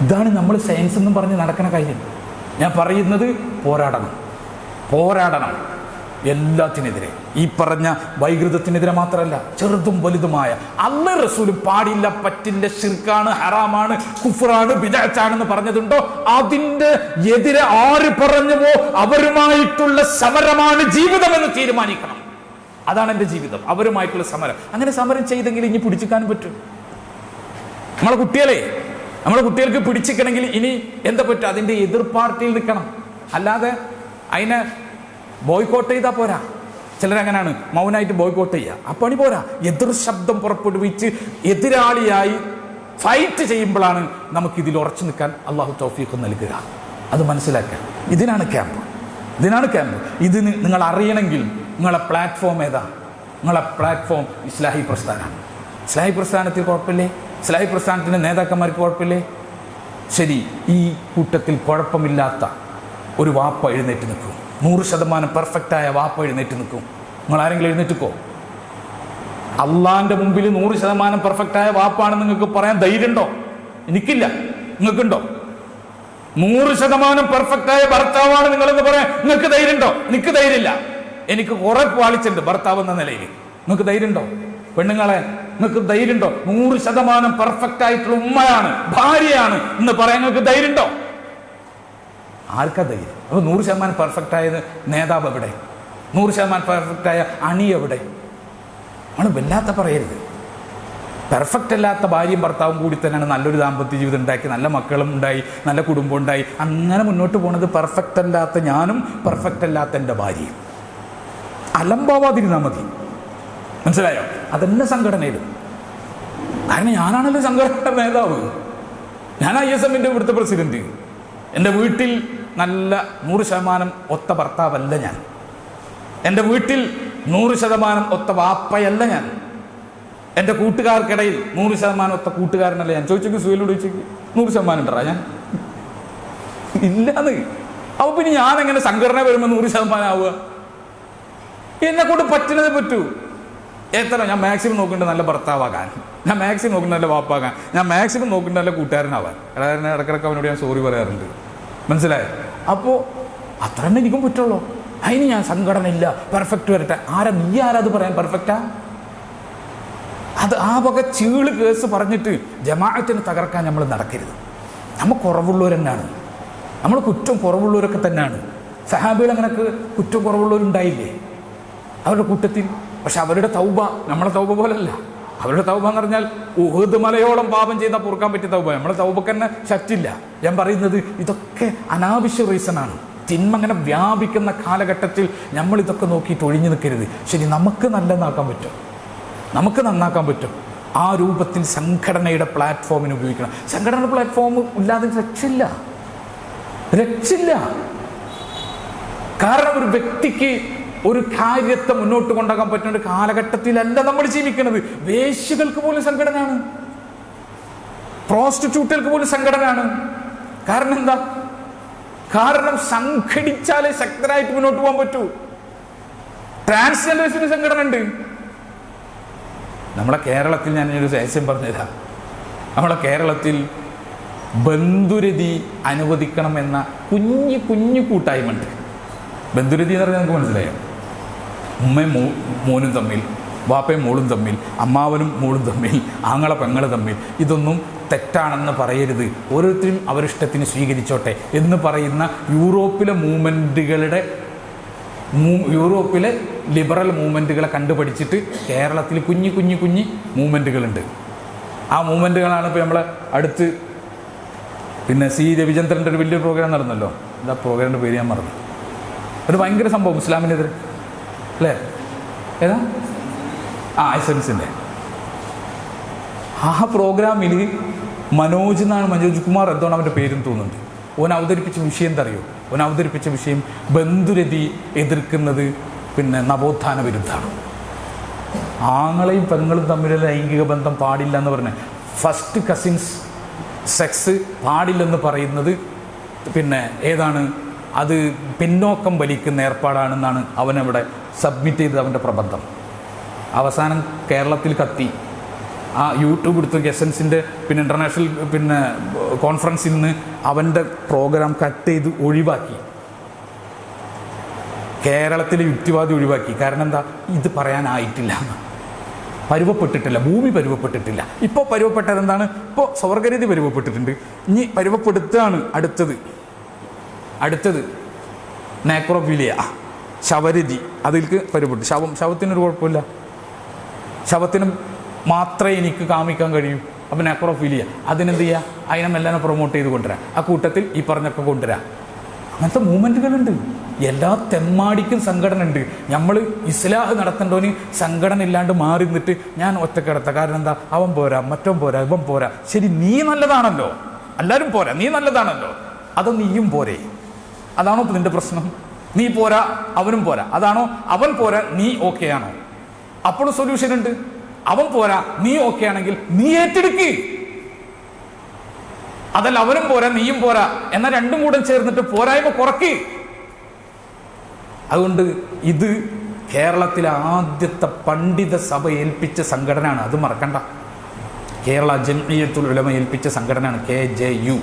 ഇതാണ് നമ്മൾ സയൻസ് എന്നും പറഞ്ഞ് നടക്കുന്ന കാര്യം. ഞാൻ പറയുന്നത് പോരാടണം എല്ലാത്തിനെതിരെ. ഈ പറഞ്ഞ വൈകൃതത്തിനെതിരെ മാത്രമല്ല, ചെറുതും വലുതുമായ അല്ലാഹു റസൂലും പാടില്ല, പറ്റില്ല, ശിർക്കാണ്, ഹറാമാണ്, കുഫ്റാണ്, ബിദ്അത്താണെന്ന് പറഞ്ഞതുണ്ടോ? അതിന്റെ എതിരെ ആര് പറഞ്ഞുവോ അവരുമായിട്ടുള്ള സമരമാണ് ജീവിതമെന്ന് തീരുമാനിക്കണം. അതാണ് എൻ്റെ ജീവിതം, അവരുമായിട്ടുള്ള സമരം. അങ്ങനെ സമരം ചെയ്തെങ്കിൽ ഇനി പിടിച്ചിക്കാനും പറ്റും. നമ്മളെ കുട്ടികൾക്ക് പിടിച്ചിക്കണമെങ്കിൽ ഇനി എന്താ പറ്റും? അതിൻ്റെ എതിർ പാർട്ടിയിൽ നിൽക്കണം. അല്ലാതെ അതിനെ ബോയ്ക്കോട്ട് ചെയ്താൽ പോരാ. ചിലരങ്ങനെയാണ്, മൗനമായിട്ട് ബോയ്ക്കോട്ട് ചെയ്യുക. ആ പണി പോരാ. എതിർ ശബ്ദം പുറപ്പെടുവിച്ച് എതിരാളിയായി ഫൈറ്റ് ചെയ്യുമ്പോഴാണ് നമുക്കിതിൽ ഉറച്ചു നിൽക്കാൻ അള്ളാഹു തൗഫീഖ് നൽകുക. അത് മനസ്സിലാക്കുക. ഇതിനാണ് ക്യാമ്പ്. ഇത് നിങ്ങൾ അറിയണമെങ്കിൽ നിങ്ങളെ പ്ലാറ്റ്ഫോം ഏതാ? നിങ്ങളെ പ്ലാറ്റ്ഫോം ഇസ്ലാഹി പ്രസ്ഥാനമാണ്. ഇസ്ലാഹി പ്രസ്ഥാനത്തിൽ കുഴപ്പമില്ലേ? ഇസ്ലാഹി പ്രസ്ഥാനത്തിൻ്റെ നേതാക്കന്മാർക്ക് കുഴപ്പമില്ലേ? ശരി, ഈ കൂട്ടത്തിൽ കുഴപ്പമില്ലാത്ത ഒരു വാപ്പ എഴുന്നേറ്റ് നിൽക്കും, 100% പെർഫെക്റ്റായ വാപ്പ എഴുന്നേറ്റ് നിൽക്കും. നിങ്ങൾ ആരെങ്കിലും എഴുന്നേറ്റിക്കോ? അള്ളാന്റെ മുമ്പിൽ 100% പെർഫെക്റ്റായ വാപ്പാണെന്ന് നിങ്ങൾക്ക് പറയാൻ ധൈര്യമുണ്ടോ? എനിക്കില്ല. നിങ്ങൾക്കുണ്ടോ? 100% പെർഫെക്റ്റായ ഭർത്താവാണ് നിങ്ങളെന്ന് പറയാൻ നിങ്ങൾക്ക് ധൈര്യമുണ്ടോ? എനിക്ക് ധൈര്യമില്ല. എനിക്ക് കുറെ പാളിച്ചുണ്ട് ഭർത്താവ് എന്ന നിലയിൽ. നിങ്ങൾക്ക് ധൈര്യമുണ്ടോ? പെണ്ണുങ്ങളെ, നിങ്ങൾക്ക് ധൈര്യമുണ്ടോ? 100% പെർഫെക്റ്റ് ആയിട്ടുള്ള ഉമ്മയാണ്, ഭാര്യയാണ് എന്ന് പറയാൻ നിങ്ങൾക്ക് ധൈര്യമുണ്ടോ? ആർക്കാ ധൈര്യം? അപ്പോൾ 100% പെർഫെക്റ്റ് ആയത് നേതാവ് എവിടെ? 100% പെർഫെക്റ്റായ അണി എവിടെ? നമ്മൾ വല്ലാത്ത പറയരുത്. പെർഫെക്റ്റ് അല്ലാത്ത ഭാര്യയും ഭർത്താവും കൂടി തന്നെയാണ് നല്ലൊരു ദാമ്പത്യ ജീവിതം ഉണ്ടാക്കി, നല്ല മക്കളും ഉണ്ടായി, നല്ല കുടുംബം ഉണ്ടായി. അങ്ങനെ മുന്നോട്ട് പോകുന്നത് പെർഫെക്റ്റ് അല്ലാത്ത ഞാനും പെർഫെക്റ്റ് അല്ലാത്ത എൻ്റെ ഭാര്യയും. അലംഭാവാതിരുന്നാൽ മതി. മനസ്സിലായോ? അതെന്നെ സംഘടനയിലും. കാരണം ഞാനാണല്ലോ സംഘടനയുടെ നേതാവ്. ഞാൻ ISMന്റെ ഇവിടുത്തെ പ്രസിഡന്റ്. എൻ്റെ വീട്ടിൽ നല്ല 100% ഒത്ത ഭർത്താവല്ല ഞാൻ. എൻ്റെ വീട്ടിൽ 100% ഒത്ത വാപ്പയല്ല ഞാൻ. എൻ്റെ കൂട്ടുകാർക്കിടയിൽ 100% ഒത്ത കൂട്ടുകാരനല്ല ഞാൻ. ചോദിച്ചെങ്കിൽ സുഹേലോട് ചോദിച്ചെങ്കിൽ 100% ഉണ്ടറാ ഞാൻ? ഇല്ലാന്ന്. അപ്പോൾ പിന്നെ ഞാനെങ്ങനെ സംഘടന വരുമ്പോൾ 100% ആവുക? എന്നെ കൊണ്ട് പറ്റുന്നത് പറ്റൂ. എത്ര ഞാൻ മാക്സിമം നോക്കേണ്ടത് നല്ല ഭർത്താവാകാൻ, ഞാൻ മാക്സിമം നോക്കേണ്ട നല്ല വാപ്പാകാൻ, ഞാൻ മാക്സിമം നോക്കേണ്ട നല്ല കൂട്ടുകാരനാവാൻ. ഇടക്കിടക്ക് അവനോട് ഞാൻ സോറി പറയാറുണ്ട്. മനസ്സിലായോ? അപ്പോൾ അത്ര തന്നെ എനിക്കും പറ്റുള്ളൂ. അതിന് ഞാൻ സംഘടന ഇല്ല, പെർഫെക്റ്റ് വരട്ടെ. നീ ആരാ അത് പറയാൻ പെർഫെക്റ്റാ? അത് ആ വക ചീള് കേസ് പറഞ്ഞിട്ട് ജമാഅത്തിനെ തകർക്കാൻ നമ്മൾ നടക്കരുത്. നമ്മൾ കുറവുള്ളവർ തന്നെയാണ്, നമ്മൾ കുറ്റം കുറവുള്ളവരൊക്കെ തന്നെയാണ്. സഹാബികൾ അങ്ങനെ കുറ്റം കുറവുള്ളവരുണ്ടായില്ലേ അവരുടെ കൂട്ടത്തിൽ? പക്ഷെ അവരുടെ തൗബ നമ്മളെ തൗബ പോലല്ല. അവരുടെ തൗബ എന്ന് പറഞ്ഞാൽ ഉഹുദ് മലയോളം പാപം ചെയ്താൽ പൊറുക്കാൻ പറ്റിയ തൗബ. നമ്മളെ തൗബക്ക് തന്നെ ശക്തിയില്ല. ഞാൻ പറയുന്നത് ഇതൊക്കെ അനാവശ്യ റീസണാണ്. തിന്മ അങ്ങനെ വ്യാപിക്കുന്ന കാലഘട്ടത്തിൽ നമ്മൾ ഇതൊക്കെ നോക്കിയിട്ട് ഒഴിഞ്ഞു നിൽക്കരുത്. ശരി, നമുക്ക് നല്ലതാക്കാൻ പറ്റും, നമുക്ക് നന്നാക്കാൻ പറ്റും. ആ രൂപത്തിൽ സംഘടനയുടെ പ്ലാറ്റ്ഫോമിന് ഉപയോഗിക്കണം. സംഘടനയുടെ പ്ലാറ്റ്ഫോം ഇല്ലാതെ രക്ഷയില്ല. രക്ഷയില്ല. കാരണം ഒരു വ്യക്തിക്ക് ഒരു കാര്യത്തെ മുന്നോട്ട് കൊണ്ടുപോകാൻ പറ്റുന്ന ഒരു കാലഘട്ടത്തിലല്ല നമ്മൾ ജീവിക്കുന്നത്. വേശ്യകൾക്ക് പോലും സംഘടനയാണ്, പ്രോസ്റ്റിറ്റ്യൂട്ടുകൾക്ക് പോലും സംഘടനയാണ്. കാരണം എന്താ? കാരണം സംഘടിച്ചാലേ ശക്തരായിട്ട് മുന്നോട്ട് പോകാൻ പറ്റൂ. ട്രാൻസ്ജെൻഡേഴ്സിന് സംഘടന ഉണ്ട്. നമ്മളെ കേരളത്തിൽ ഞാനൊരു രഹസ്യം പറഞ്ഞുതരാം. നമ്മളെ കേരളത്തിൽ ബന്ധുരതി അനുവദിക്കണം എന്ന കുഞ്ഞു കുഞ്ഞു കൂട്ടായ്മ ഉണ്ട്. ബന്ധുരതി എന്ന് പറഞ്ഞാൽ നമുക്ക് മനസ്സിലായോ? ഉമ്മയും മോനും തമ്മിൽ, വാപ്പയും മോളും തമ്മിൽ, അമ്മാവനും മോളും തമ്മിൽ, ആങ്ങളെ പെങ്ങൾ തമ്മിൽ. ഇതൊന്നും തെറ്റാണെന്ന് പറയരുത്, ഓരോരുത്തരും അവരിഷ്ടത്തിന് സ്വീകരിച്ചോട്ടെ എന്ന് പറയുന്ന യൂറോപ്പിലെ ലിബറൽ മൂവ്മെൻറ്റുകളെ കണ്ടുപഠിച്ചിട്ട് കേരളത്തിൽ കുഞ്ഞു കുഞ്ഞു കുഞ്ഞു മൂവ്മെൻറ്റുകളുണ്ട്. ആ മൂവ്മെൻറ്റുകളാണ് ഇപ്പോൾ നമ്മളെ അടുത്ത് പിന്നെ സി രവിചന്ദ്രൻ്റെ ഒരു വലിയൊരു പ്രോഗ്രാം നടന്നല്ലോ. എന്താ പ്രോഗ്രാമിൻ്റെ പേര് ഞാൻ മറന്നു. ഒരു ഭയങ്കര സംഭവം ഇസ്ലാമിനെതിരെ അല്ലേ? ഏതാ? എസൻസിൻ്റെ ആ പ്രോഗ്രാമിൽ മനോജ് കുമാർ എന്താണ് അവൻ്റെ പേരും തോന്നുന്നുണ്ട്. ഓൻ അവതരിപ്പിച്ച വിഷയം എന്താ അറിയോ? ഓൻ അവതരിപ്പിച്ച വിഷയം ബന്ധുരതി എതിർക്കുന്നത് പിന്നെ നവോത്ഥാന വിരുദ്ധമാണ്. ആങ്ങളെയും പെങ്ങളും തമ്മിലുള്ള ലൈംഗിക ബന്ധം പാടില്ല എന്ന് പറഞ്ഞ് ഫസ്റ്റ് കസിൻസ് സെക്സ് പാടില്ലെന്ന് പറയുന്നത് പിന്നെ ഏതാണ്? അത് പിന്നോക്കം വലിക്കുന്ന ഏർപ്പാടാണെന്നാണ് അവനവിടെ സബ്മിറ്റ് ചെയ്തത് അവൻ്റെ പ്രബന്ധം. അവസാനം കേരളത്തിൽ കത്തി. ആ യൂട്യൂബ് എടുത്ത് എസൻസിൻ്റെ പിന്നെ ഇൻ്റർനാഷണൽ പിന്നെ കോൺഫറൻസിൽ നിന്ന് അവൻ്റെ പ്രോഗ്രാം കട്ട് ചെയ്ത് ഒഴിവാക്കി. കേരളത്തിലെ യുക്തിവാദി ഒഴിവാക്കി. കാരണം എന്താ? ഇത് പറയാനായിട്ടില്ല, പരുവപ്പെട്ടിട്ടില്ല, ഭൂമി പരുവപ്പെട്ടിട്ടില്ല. ഇപ്പോൾ പരുവപ്പെട്ടത് എന്താണ്? ഇപ്പോൾ സ്വർഗരീതി പരുവപ്പെട്ടിട്ടുണ്ട്, ഇനി പരുവപ്പെടുത്താണ് അടുത്തത് നേക്രോഫീലിയ, ശവരതി. അതിൽക്ക് പരുവപ്പെട്ടു. ശവത്തിനൊരു കുഴപ്പമില്ല, ശവത്തിന് മാത്രമേ എനിക്ക് കാമിക്കാൻ കഴിയൂ. അപ്പം നെക്രോഫീലിയ അതിനെന്ത് ചെയ്യുക? അതിനെ മെല്ലെ പ്രൊമോട്ട് ചെയ്ത് കൊണ്ടുവരാം. ആ കൂട്ടത്തിൽ ഈ പറഞ്ഞൊക്കെ കൊണ്ടുവരാം. അങ്ങനത്തെ മൂവ്മെൻറ്റുകളുണ്ട്. എല്ലാ തെമ്മാടിക്കും സംഘടന ഉണ്ട്. നമ്മൾ ഇസ്ലാഹ് നടത്തേണ്ടവന് സംഘടന ഇല്ലാണ്ട് മാറി നിന്നിട്ട് ഞാൻ ഒറ്റക്കിടത്ത. കാരണം എന്താ? അവൻ പോരാ, മറ്റവൻ പോരാ, ഇവൻ പോരാ. ശരി, നീ നല്ലതാണല്ലോ, എല്ലാവരും പോരാ, നീ നല്ലതാണല്ലോ, അത് നീയും പോരേ? അതാണോ നിന്റെ പ്രശ്നം? നീ പോരാ, അവനും പോരാ, അതാണോ? അവൻ പോരാ, നീ ഓക്കെ ആണോ? അപ്പോഴും സൊല്യൂഷൻ ഉണ്ട്. അവൻ പോരാ, നീ ഓക്കെ ആണെങ്കിൽ നീ ഏറ്റെടുക്ക്. അതല്ല അവനും പോരാ നീയും പോരാ എന്നാൽ രണ്ടും കൂടെ ചേർന്നിട്ട് പോരായ്മ കുറയ്ക്ക്. അതുകൊണ്ട് ഇത് കേരളത്തിലെ ആദ്യത്തെ പണ്ഡിത സഭ ഏൽപ്പിച്ച സംഘടനയാണ്, അത് മറക്കണ്ട. കേരള ജംഇയ്യത്തുൽ ഉലമ ഏൽപ്പിച്ച സംഘടനയാണ്. KJU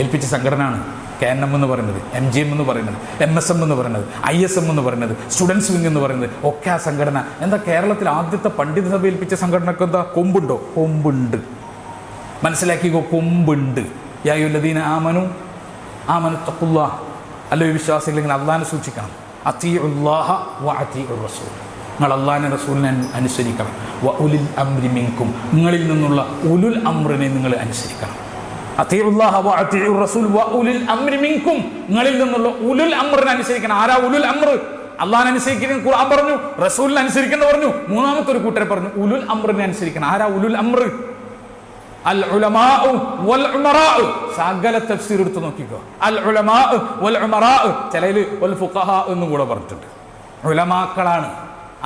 ഏൽപ്പിച്ച സംഘടനയാണ്. KNM എന്ന് പറയുന്നത്, MGM എന്ന് പറയുന്നത്, MSM എന്ന് പറയുന്നത്, ISM എന്ന് പറയുന്നത്, സ്റ്റുഡൻസ് വിങ് എന്ന് പറയുന്നത് ഒക്കെ ആ സംഘടന. എന്താ കേരളത്തിൽ ആദ്യത്തെ പണ്ഡിത സഭ ഏൽപ്പിച്ച സംഘടനക്ക് എന്താ കൊമ്പുണ്ടോ? കൊമ്പുണ്ട്. മനസ്സിലാക്കിക്കോ, കൊമ്പുണ്ട്. യാ അയ്യുഹല്ലദീന ആമനു തഖുല്ലാഹ്. അല്ലോ വിശ്വാസികൾ അള്ളാഹിനെ സൂക്ഷിക്കണം. അത്തീഉല്ലാഹ വ അത്തീഉർ റസൂൽ. നിങ്ങൾ അള്ളാഹിനെ റസൂലിനെ അനുസരിക്കണം. വ ഉലിൽ അംരി മിൻകും. നിങ്ങളിൽ നിന്നുള്ള ഉലുൽ അംറിനെ നിങ്ങൾ അനുസരിക്കണം. അത്തീഉല്ലാഹ വ അത്തീഉർ റസൂൽ വ ഉലിൽ അംരി മിൻകും. നിങ്ങളിൽ നിന്നുള്ള ഉലുൽ അംറിനെ അനുസരിക്കണം. ആരാ ഉലുൽ അംർ? അള്ളാഹിനെ അനുസരിക്കണം ഖുർആൻ പറഞ്ഞു, റസൂലിനെ അനുസരിക്കണം പറഞ്ഞു. മൂന്നാമത്തെ ഒരു കൂട്ടരെ പറഞ്ഞു ഉലുൽ അംറിനെ അനുസരിക്കണം. ആരാ ഉലുൽ അംർ? അൽ ഉലമാഉ വൽ ഉമറാഉ. സകല തഫ്സീർ എടുത്ത് നോക്കിക്കോ. അൽ ഉലമാഉ വൽ ഉമറാഉ. ചിലയിൽ വൽ ഫുഖഹാ എന്നും കൂടെ പറഞ്ഞിട്ടുണ്ട്. ഉലമാക്കളാണ്.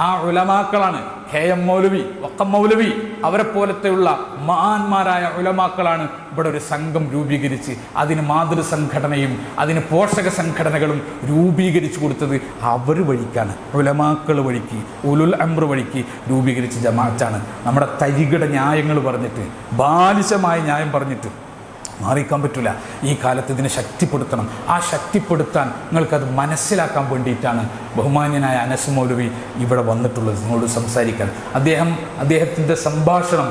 ആ ഉലമാക്കളാണ് KM മൗലവി, വക്കം മൗലവി, അവരെ പോലത്തെയുള്ള മഹാന്മാരായ ഉലമാക്കളാണ് ഇവിടെ ഒരു സംഘം രൂപീകരിച്ച് അതിന് മാതൃസംഘടനയും അതിന് പോഷക സംഘടനകളും രൂപീകരിച്ചു കൊടുത്തത് അവർ വഴിക്കാണ്. ഉലമാക്കൾ വഴിക്ക്, ഉലുൽ അംർ വഴിക്ക് രൂപീകരിച്ച ജമാഅത്താണ്. നമ്മുടെ തരികിട ന്യായങ്ങൾ പറഞ്ഞിട്ട്, ബാലിശമായ ന്യായം പറഞ്ഞിട്ട് മാറിക്കാൻ പറ്റില്ല. ഈ കാലത്ത് ഇതിനെ ശക്തിപ്പെടുത്തണം. ആ ശക്തിപ്പെടുത്താൻ നിങ്ങൾക്കത് മനസ്സിലാക്കാൻ വേണ്ടിയിട്ടാണ് ബഹുമാന്യനായ അനസ് മൗലവി ഇവിടെ വന്നിട്ടുള്ളത്, നിങ്ങളോട് സംസാരിക്കാൻ. അദ്ദേഹത്തിൻ്റെ സംഭാഷണം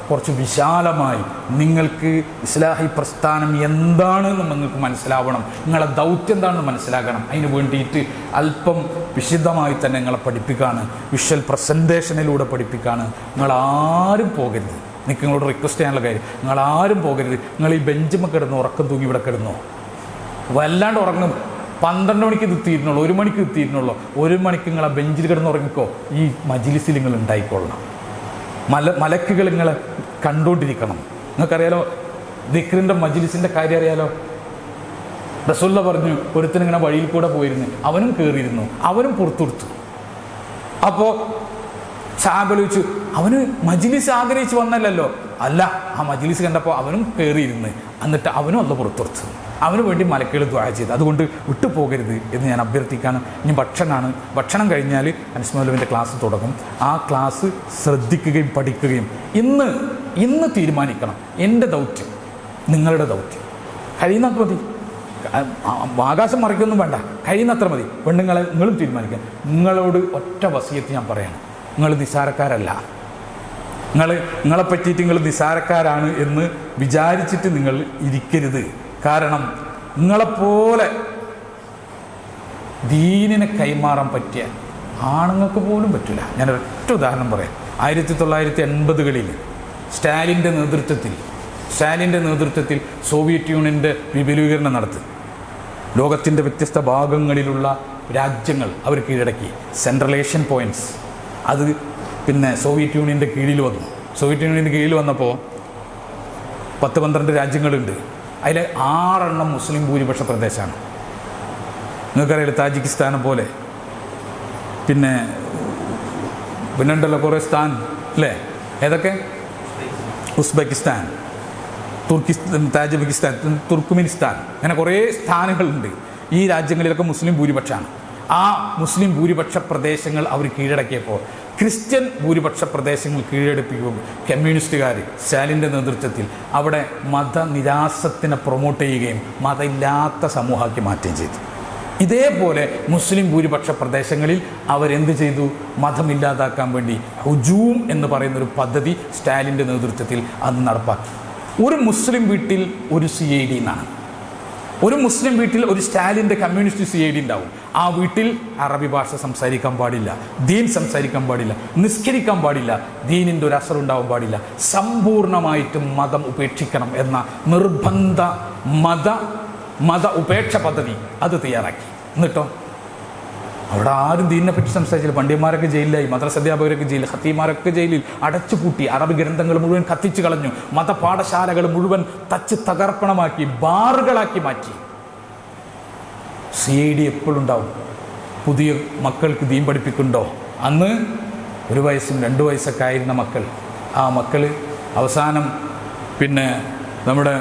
കുറച്ച് വിശാലമായി നിങ്ങൾക്ക് ഇസ്ലാഹി പ്രസ്ഥാനം എന്താണെന്ന് നിങ്ങൾക്ക് മനസ്സിലാവണം, നിങ്ങളെ ദൗത്യം എന്താണെന്ന് മനസ്സിലാക്കണം. അതിന് വേണ്ടിയിട്ട് അല്പം വിശദമായി തന്നെ നിങ്ങളെ പഠിപ്പിക്കുകയാണ്, വിഷ്വൽ പ്രസൻറ്റേഷനിലൂടെ പഠിപ്പിക്കുകയാണ്. നിങ്ങളാരും പോകരുത്. എനിക്ക് നിങ്ങളോട് റിക്വസ്റ്റ് ചെയ്യാനുള്ള കാര്യം, നിങ്ങളാരും പോകരുത്. നിങ്ങൾ ഈ ബെഞ്ചുമ്മ കിടന്നു ഉറക്കം തൂങ്ങി ഇവിടെ കിടന്നോ, വല്ലാണ്ട് ഉറങ്ങും. 12 മണിക്ക് ഇത് തീരുന്നുള്ളൂ, 1 മണിക്ക് ഇത് തീരുന്നുള്ളൂ. 1 മണിക്ക് നിങ്ങൾ ആ ബെഞ്ചിൽ കിടന്ന് ഉറങ്ങിക്കോ. ഈ മജ്ലിസിൽ നിങ്ങൾ ഉണ്ടായിക്കൊള്ളണം. മലക്കുകൾ നിങ്ങളെ കണ്ടുകൊണ്ടിരിക്കണം. നിങ്ങൾക്കറിയാലോ ദിക്റിൻ്റെ മജ്ലിസിൻ്റെ കാര്യം അറിയാലോ. റസൂലുള്ള പറഞ്ഞു, ഒരുത്തനിങ്ങനെ വഴിയിൽ കൂടെ പോയിരുന്നു, അവനും കയറിയിരുന്നു, അവനും പുറത്തുകൊടുത്തു. അപ്പോൾ സഹാബികൾ ചോദിച്ചു, അവന് മജ്ലിസ് ആഗ്രഹിച്ച് വന്നല്ലോ? അല്ല, ആ മജ്ലിസ് കണ്ടപ്പോൾ അവനും കയറിയിരുന്നു, എന്നിട്ട് അവനും അല്ല പുറത്തുകൊടുത്തു. അവന് വേണ്ടി മലക്കുകൾ ദുആ ചെയ്തു. അതുകൊണ്ട് വിട്ടുപോകരുത് എന്ന് ഞാൻ അഭ്യർത്ഥിക്കാണ്. ഇനി ഭക്ഷണം കഴിഞ്ഞാൽ അനസ് മൗലവിൻ്റെ ക്ലാസ് തുടങ്ങും. ആ ക്ലാസ് ശ്രദ്ധിക്കുകയും പഠിക്കുകയും ഇന്ന് തീരുമാനിക്കണം. എൻ്റെ ദൗത്യം, നിങ്ങളുടെ ദൗത്യം. കഴിയുന്നത്ര മതി, ആകാശം മറിക്കൊന്നും വേണ്ട, കഴിയുന്നത്ര മതി. പെണ്ണുങ്ങളെ നിങ്ങളും തീരുമാനിക്കുക. നിങ്ങളോട് ഒറ്റ വസിയത്ത് ഞാൻ പറയണം, നിങ്ങൾ നിസ്സാരക്കാരല്ല. നിങ്ങളെ പറ്റിയിട്ട് നിങ്ങൾ നിസ്സാരക്കാരാണ് എന്ന് വിചാരിച്ചിട്ട് നിങ്ങൾ ഇരിക്കരുത്. കാരണം നിങ്ങളെപ്പോലെ ദീനിനെ കൈമാറാൻ പറ്റിയ ആണുങ്ങൾക്ക് പോലും പറ്റില്ല. ഞാനൊരൊറ്റ ഉദാഹരണം പറയാം. 1980കളിൽ സ്റ്റാലിൻ്റെ നേതൃത്വത്തിൽ സോവിയറ്റ് യൂണിയൻ്റെ വിപുലീകരണം നടത്തി. ലോകത്തിൻ്റെ വ്യത്യസ്ത ഭാഗങ്ങളിലുള്ള രാജ്യങ്ങൾ അവർ കീഴടക്കി. സെൻട്രൽ ഏഷ്യൻ പോയിൻറ്റ്സ് അത് പിന്നെ സോവിയറ്റ് യൂണിയൻ്റെ കീഴിൽ വന്നു. സോവിയറ്റ് യൂണിയൻ്റെ കീഴിൽ വന്നപ്പോൾ 10-12 രാജ്യങ്ങളുണ്ട്. അതിൽ 6 മുസ്ലിം ഭൂരിപക്ഷ പ്രദേശമാണ്. നിങ്ങൾക്കറിയാം, താജിക്കിസ്ഥാനെ പോലെ പിന്നെ ഉണ്ടല്ലോ കുറേ സ്ഥാൻ അല്ലേ? ഏതൊക്കെ? ഉസ്ബെക്കിസ്ഥാൻ, താജിക്കിസ്ഥാൻ, തുർക്ക്മെനിസ്ഥാൻ, അങ്ങനെ കുറേ സ്ഥാനങ്ങളുണ്ട്. ഈ രാജ്യങ്ങളിലൊക്കെ മുസ്ലിം ഭൂരിപക്ഷമാണ്. ആ മുസ്ലിം ഭൂരിപക്ഷ പ്രദേശങ്ങൾ അവർ കീഴടക്കിയപ്പോൾ ക്രിസ്ത്യൻ ഭൂരിപക്ഷ പ്രദേശങ്ങൾ കീഴടപ്പിക്കുമ്പോൾ കമ്മ്യൂണിസ്റ്റുകാർ സ്റ്റാലിൻ്റെ നേതൃത്വത്തിൽ അവിടെ മതനിരാസത്തിനെ പ്രൊമോട്ട് ചെയ്യുകയും മതമില്ലാത്ത സമൂഹമാക്കി മാറ്റുകയും ചെയ്തു. ഇതേപോലെ മുസ്ലിം ഭൂരിപക്ഷ പ്രദേശങ്ങളിൽ അവരെന്ത് ചെയ്തു? മതമില്ലാതാക്കാൻ വേണ്ടി ഹുജൂം എന്ന് പറയുന്നൊരു പദ്ധതി സ്റ്റാലിൻ്റെ നേതൃത്വത്തിൽ അന്ന് നടപ്പാക്കി. ഒരു മുസ്ലിം വീട്ടിൽ ഒരു CID എന്നാണ്. ഒരു മുസ്ലിം വീട്ടിൽ ഒരു സ്റ്റാലിൻ്റെ കമ്മ്യൂണിസ്റ്റ് CID ഉണ്ടാവും. ആ വീട്ടിൽ അറബി ഭാഷ സംസാരിക്കാൻ പാടില്ല, ദീൻ സംസാരിക്കാൻ പാടില്ല, നിസ്കരിക്കാൻ പാടില്ല, ദീനിൻ്റെ ഒരു അസർ ഉണ്ടാവാൻ പാടില്ല, സമ്പൂർണ്ണമായിട്ടും മതം ഉപേക്ഷിക്കണം എന്ന നിർബന്ധ മത ഉപേക്ഷ പദ്ധതി അത് തയ്യാറാക്കി. എന്നിട്ടോ അവിടെ ആരും ദീനിനെ പറ്റി സംസാരിച്ചില്ല. പണ്ഡിതന്മാരൊക്കെ ജയിലിലായി, മദ്രസ അധ്യാപകരൊക്കെ ജയിലിൽ, ഖത്തീമാരൊക്കെ ജയിലിൽ അടച്ചുപൂട്ടി, അറബി ഗ്രന്ഥങ്ങൾ മുഴുവൻ കത്തിച്ചു കളഞ്ഞു, മതപാഠശാലകൾ മുഴുവൻ തകർപ്പണമാക്കി, ബാറുകളാക്കി മാറ്റി. CID എപ്പോഴും ഉണ്ടാവും. പുതിയ മക്കൾക്ക് ദീൻ പഠിപ്പിക്കുന്നുണ്ടോ? അന്ന് 1 വയസ്സും 2 വയസ്സൊക്കെ ആയിരുന്ന മക്കൾ, ആ മക്കൾ അവസാനം പിന്നെ നമ്മുടെ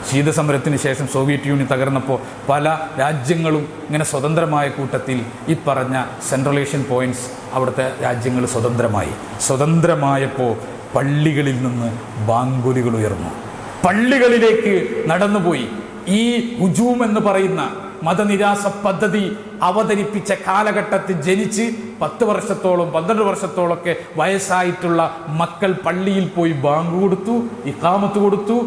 ശീതസമരത്തിന് ശേഷം സോവിയറ്റ് യൂണിയൻ തകർന്നപ്പോൾ പല രാജ്യങ്ങളും ഇങ്ങനെ സ്വതന്ത്രമായ കൂട്ടത്തിൽ ഈ പറഞ്ഞ സെൻട്രൽ ഏഷ്യൻ പോയിൻറ്റ്സ് അവിടുത്തെ രാജ്യങ്ങൾ സ്വതന്ത്രമായപ്പോൾ പള്ളികളിൽ നിന്ന് ബാങ്കുലികൾ ഉയർന്നു, പള്ളികളിലേക്ക് നടന്നുപോയി. ഈ ഹുജൂം എന്ന് പറയുന്ന മതനിരാസ പദ്ധതി അവതരിപ്പിച്ച കാലഘട്ടത്തിൽ ജനിച്ച് 10 വർഷത്തോളം 12 വർഷത്തോളമൊക്കെ വയസ്സായിട്ടുള്ള മക്കൾ പള്ളിയിൽ പോയി ബാങ്ക് കൊടുത്തു, ഇഖാമത്ത് കൊടുത്തു,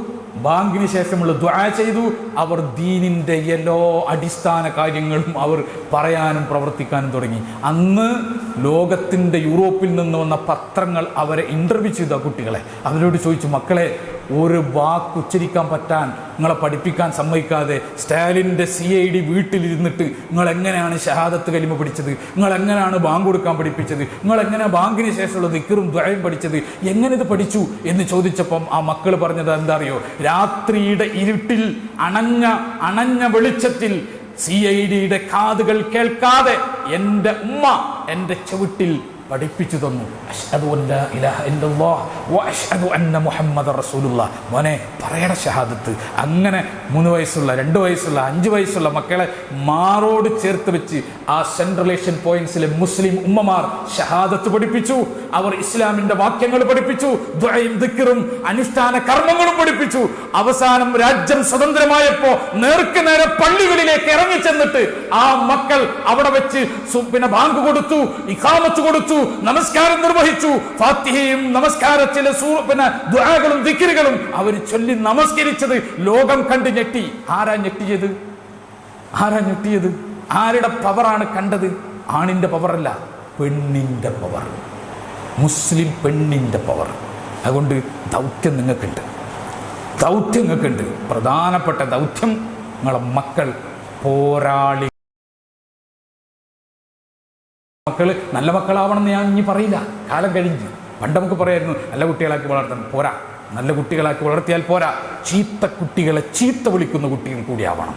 ബാങ്കിന് ശേഷമുള്ള ദുആ ചെയ്തു. അവർ ദീനിൻ്റെ എല്ലാ അടിസ്ഥാന കാര്യങ്ങളും അവർ പറയാനും പ്രവർത്തിക്കാനും തുടങ്ങി. അന്ന് ലോകത്തിൻ്റെ യൂറോപ്പിൽ നിന്ന് വന്ന പത്രങ്ങൾ അവരെ ഇൻ്റർവ്യൂ ചെയ്ത കുട്ടികളെ. അവരോട് ചോദിച്ചു, മക്കളെ, ഒരു വാക്ക് ഉച്ചരിക്കാൻ പറ്റാൻ നിങ്ങളെ പഠിപ്പിക്കാൻ സമ്മതിക്കാതെ സ്റ്റാലിൻ്റെ CID വീട്ടിലിരുന്നിട്ട് നിങ്ങൾ എങ്ങനെയാണ് ഷഹാദത്ത് കലിമ പഠിച്ചത്? നിങ്ങൾ എങ്ങനെയാണ് ബാങ്ക് കൊടുക്കാൻ പഠിപ്പിച്ചത്? നിങ്ങൾ എങ്ങനെ ബാങ്കിന് ശേഷമുള്ള ദിക്റും ദുആയും പഠിച്ചത്? എങ്ങനെ ഇത് പഠിച്ചു എന്ന് ചോദിച്ചപ്പം ആ മക്കൾ പറഞ്ഞത് എന്താ അറിയോ? രാത്രിയുടെ ഇരുട്ടിൽ അണഞ്ഞ വെളിച്ചത്തിൽ CIDയുടെ കാതുകൾ കേൾക്കാതെ എൻ്റെ ഉമ്മ എൻ്റെ ചവിട്ടിൽ പഠിപ്പിച്ചു തന്നു. അശ്ഹദു അല്ലാ ഇലാഹ ഇല്ലല്ലാഹ് വ അശ്ഹദു അന്ന മുഹമ്മദർ റസൂലുള്ളാഹ്. മോനെ, പറയണ ഷഹാദത്ത്. അങ്ങനെ 3 വയസ്സുള്ള 2 വയസ്സുള്ള 5 വയസ്സുള്ള മക്കളെ മാറോട് ചേർത്ത് വെച്ച് ആ സെൻട്രൽ ഏഷ്യൻ പോയിന്റ്സിലെ മുസ്ലിം ഉമ്മമാർ ഷഹാദത്ത് പഠിപ്പിച്ചു. അവർ ഇസ്ലാമിന്റെ വാക്യങ്ങൾ പഠിപ്പിച്ചു, ദുആയും ദിക്റും അനുഷ്ഠാന കർമ്മങ്ങളും പഠിപ്പിച്ചു. അവസാനം രാജ്യം സ്വതന്ത്രമായപ്പോ നേർക്ക് നേരെ പള്ളികളിലേക്ക് ഇറങ്ങി ചെന്നിട്ട് ആ മക്കൾ അവിടെ വെച്ച് പിന്നെ ബാങ്ക് കൊടുത്തു, ഇഖാമത്ത് കൊടുത്തു, നമസ്കാരം നിർവഹിച്ചു. ഫാത്തിഹയും നമസ്കാരത്തിലെ പിന്നെ ദുആകളും ദിക്റുകളും അവർ ചൊല്ലി നമസ്കരിച്ചത് ലോകം കണ്ട് ഞെട്ടി. ആരാ ഞെട്ടിയത്? ആരുടെ പവറാണ് കണ്ടത്? ആണിന്റെ പവറല്ല, പെണ്ണിന്റെ പവർ, മുസ്ലിം പെണ്ണിന്റെ പവർ. അതുകൊണ്ട് ദൗത്യം നിങ്ങൾക്കുണ്ട്, പ്രധാനപ്പെട്ട ദൗത്യം. നിങ്ങളെ മക്കൾ പോരാളി മക്കൾ നല്ല മക്കളാവണമെന്ന് ഞാൻ ഇനി പറയില്ല. കാലം കഴിഞ്ഞ്. പണ്ട് നമുക്ക് പറയായിരുന്നു നല്ല കുട്ടികളാക്കി വളർത്തണം. പോരാ, നല്ല കുട്ടികളാക്കി വളർത്തിയാൽ പോരാ, ചീത്ത കുട്ടികളെ ചീത്ത വിളിക്കുന്ന കുട്ടികൾ കൂടി ആവണം.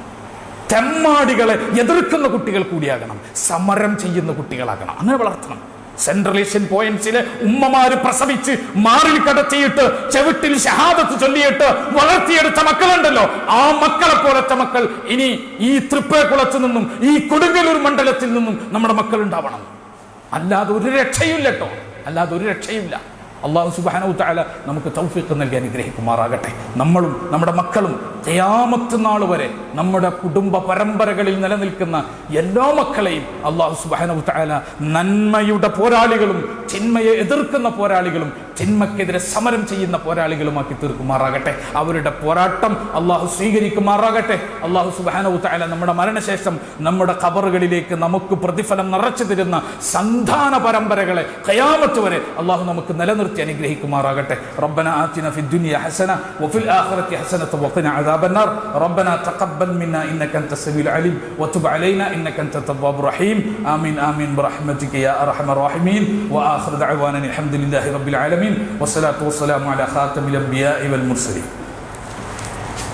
തെമ്മാടികളെ എതിർക്കുന്ന കുട്ടികൾ കൂടിയാകണം, സമരം ചെയ്യുന്ന കുട്ടികളാകണം. അങ്ങനെ വളർത്തണം. സെൻട്രൽ ഏഷ്യൻ പോയിന്റ്സിലെ ഉമ്മമാര് പ്രസവിച്ച് മാറിൽ കടത്തിയിട്ട് ചെവിട്ടിൽ ഷഹാദത്ത് ചൊല്ലിയിട്ട് വളർത്തിയെടുത്ത മക്കളുണ്ടല്ലോ, ആ മക്കളെ പോലത്തെ മക്കൾ ഇനി ഈ തൃപ്പേക്കുളത്ത് നിന്നും ഈ കൊടുങ്ങല്ലൂർ മണ്ഡലത്തിൽ നിന്നും നമ്മുടെ മക്കൾ ഉണ്ടാവണം. അല്ലാതെ ഒരു രക്ഷയില്ല കേട്ടോ, അല്ലാതെ ഒരു രക്ഷയില്ല. അല്ലാഹു സുബ്ഹാനഹു വതആല നമുക്ക് തൗഫീഖ് നൽകി അനുഗ്രഹിക്കുമാറാകട്ടെ. നമ്മളും നമ്മുടെ മക്കളും ഖിയാമത്ത് നാൾ വരെ നമ്മുടെ കുടുംബ പരമ്പരകളിൽ നിലനിൽക്കുന്ന എല്ലാ മക്കളെയും അല്ലാഹു സുബ്ഹാനഹു വതആല നന്മയുടെ പോരാളികളും തിന്മയെ എതിർക്കുന്ന പോരാളികളും തിന്മക്കെതിരെ സമരം ചെയ്യുന്ന പോരാളികളുമാക്കി തീർക്കുമാറാകട്ടെ. അവരുടെ പോരാട്ടം അല്ലാഹു സ്വീകരിക്കുമാറാകട്ടെ. അല്ലാഹു സുബ്ഹാനഹു വതആല നമ്മുടെ മരണശേഷം നമ്മുടെ ഖബറുകളിലേക്ക് നമുക്ക് പ്രതിഫലം നിറച്ചു തരുന്ന സന്താന പരമ്പരകളെ ഖിയാമത്ത് വരെ അല്ലാഹു നമുക്ക് നിലനിർത്തി അനുഗ്രഹിക്കുമാറാകട്ടെ. റബ്ബന ആതിന ഫിദ് ദുനിയ ഹസന വഫിൽ ആഖിറതി ഹസനത വഖിന അദാബൻ നാർ. റബ്ബന തഖബ്ബൽ മിന്നാ ഇന്നക അൻതസ് സമീഉൽ അലീം വതുബ് അലൈനാ ഇന്നക അൻത തവ്വാബുർ റഹീം. ആമീൻ ആമീൻ ബിറഹ്മതിക യാ അർഹമർ റഹീമീൻ. വആഖിറു ദഅവാനാ അൽഹംദുലില്ലാഹി റബ്ബിൽ ആലമീൻ വസ്സലാത്തു വസ്സലാമു അലാ ഖാതമിൽ അംബിയാഇ വൽ മുർസലീൻ.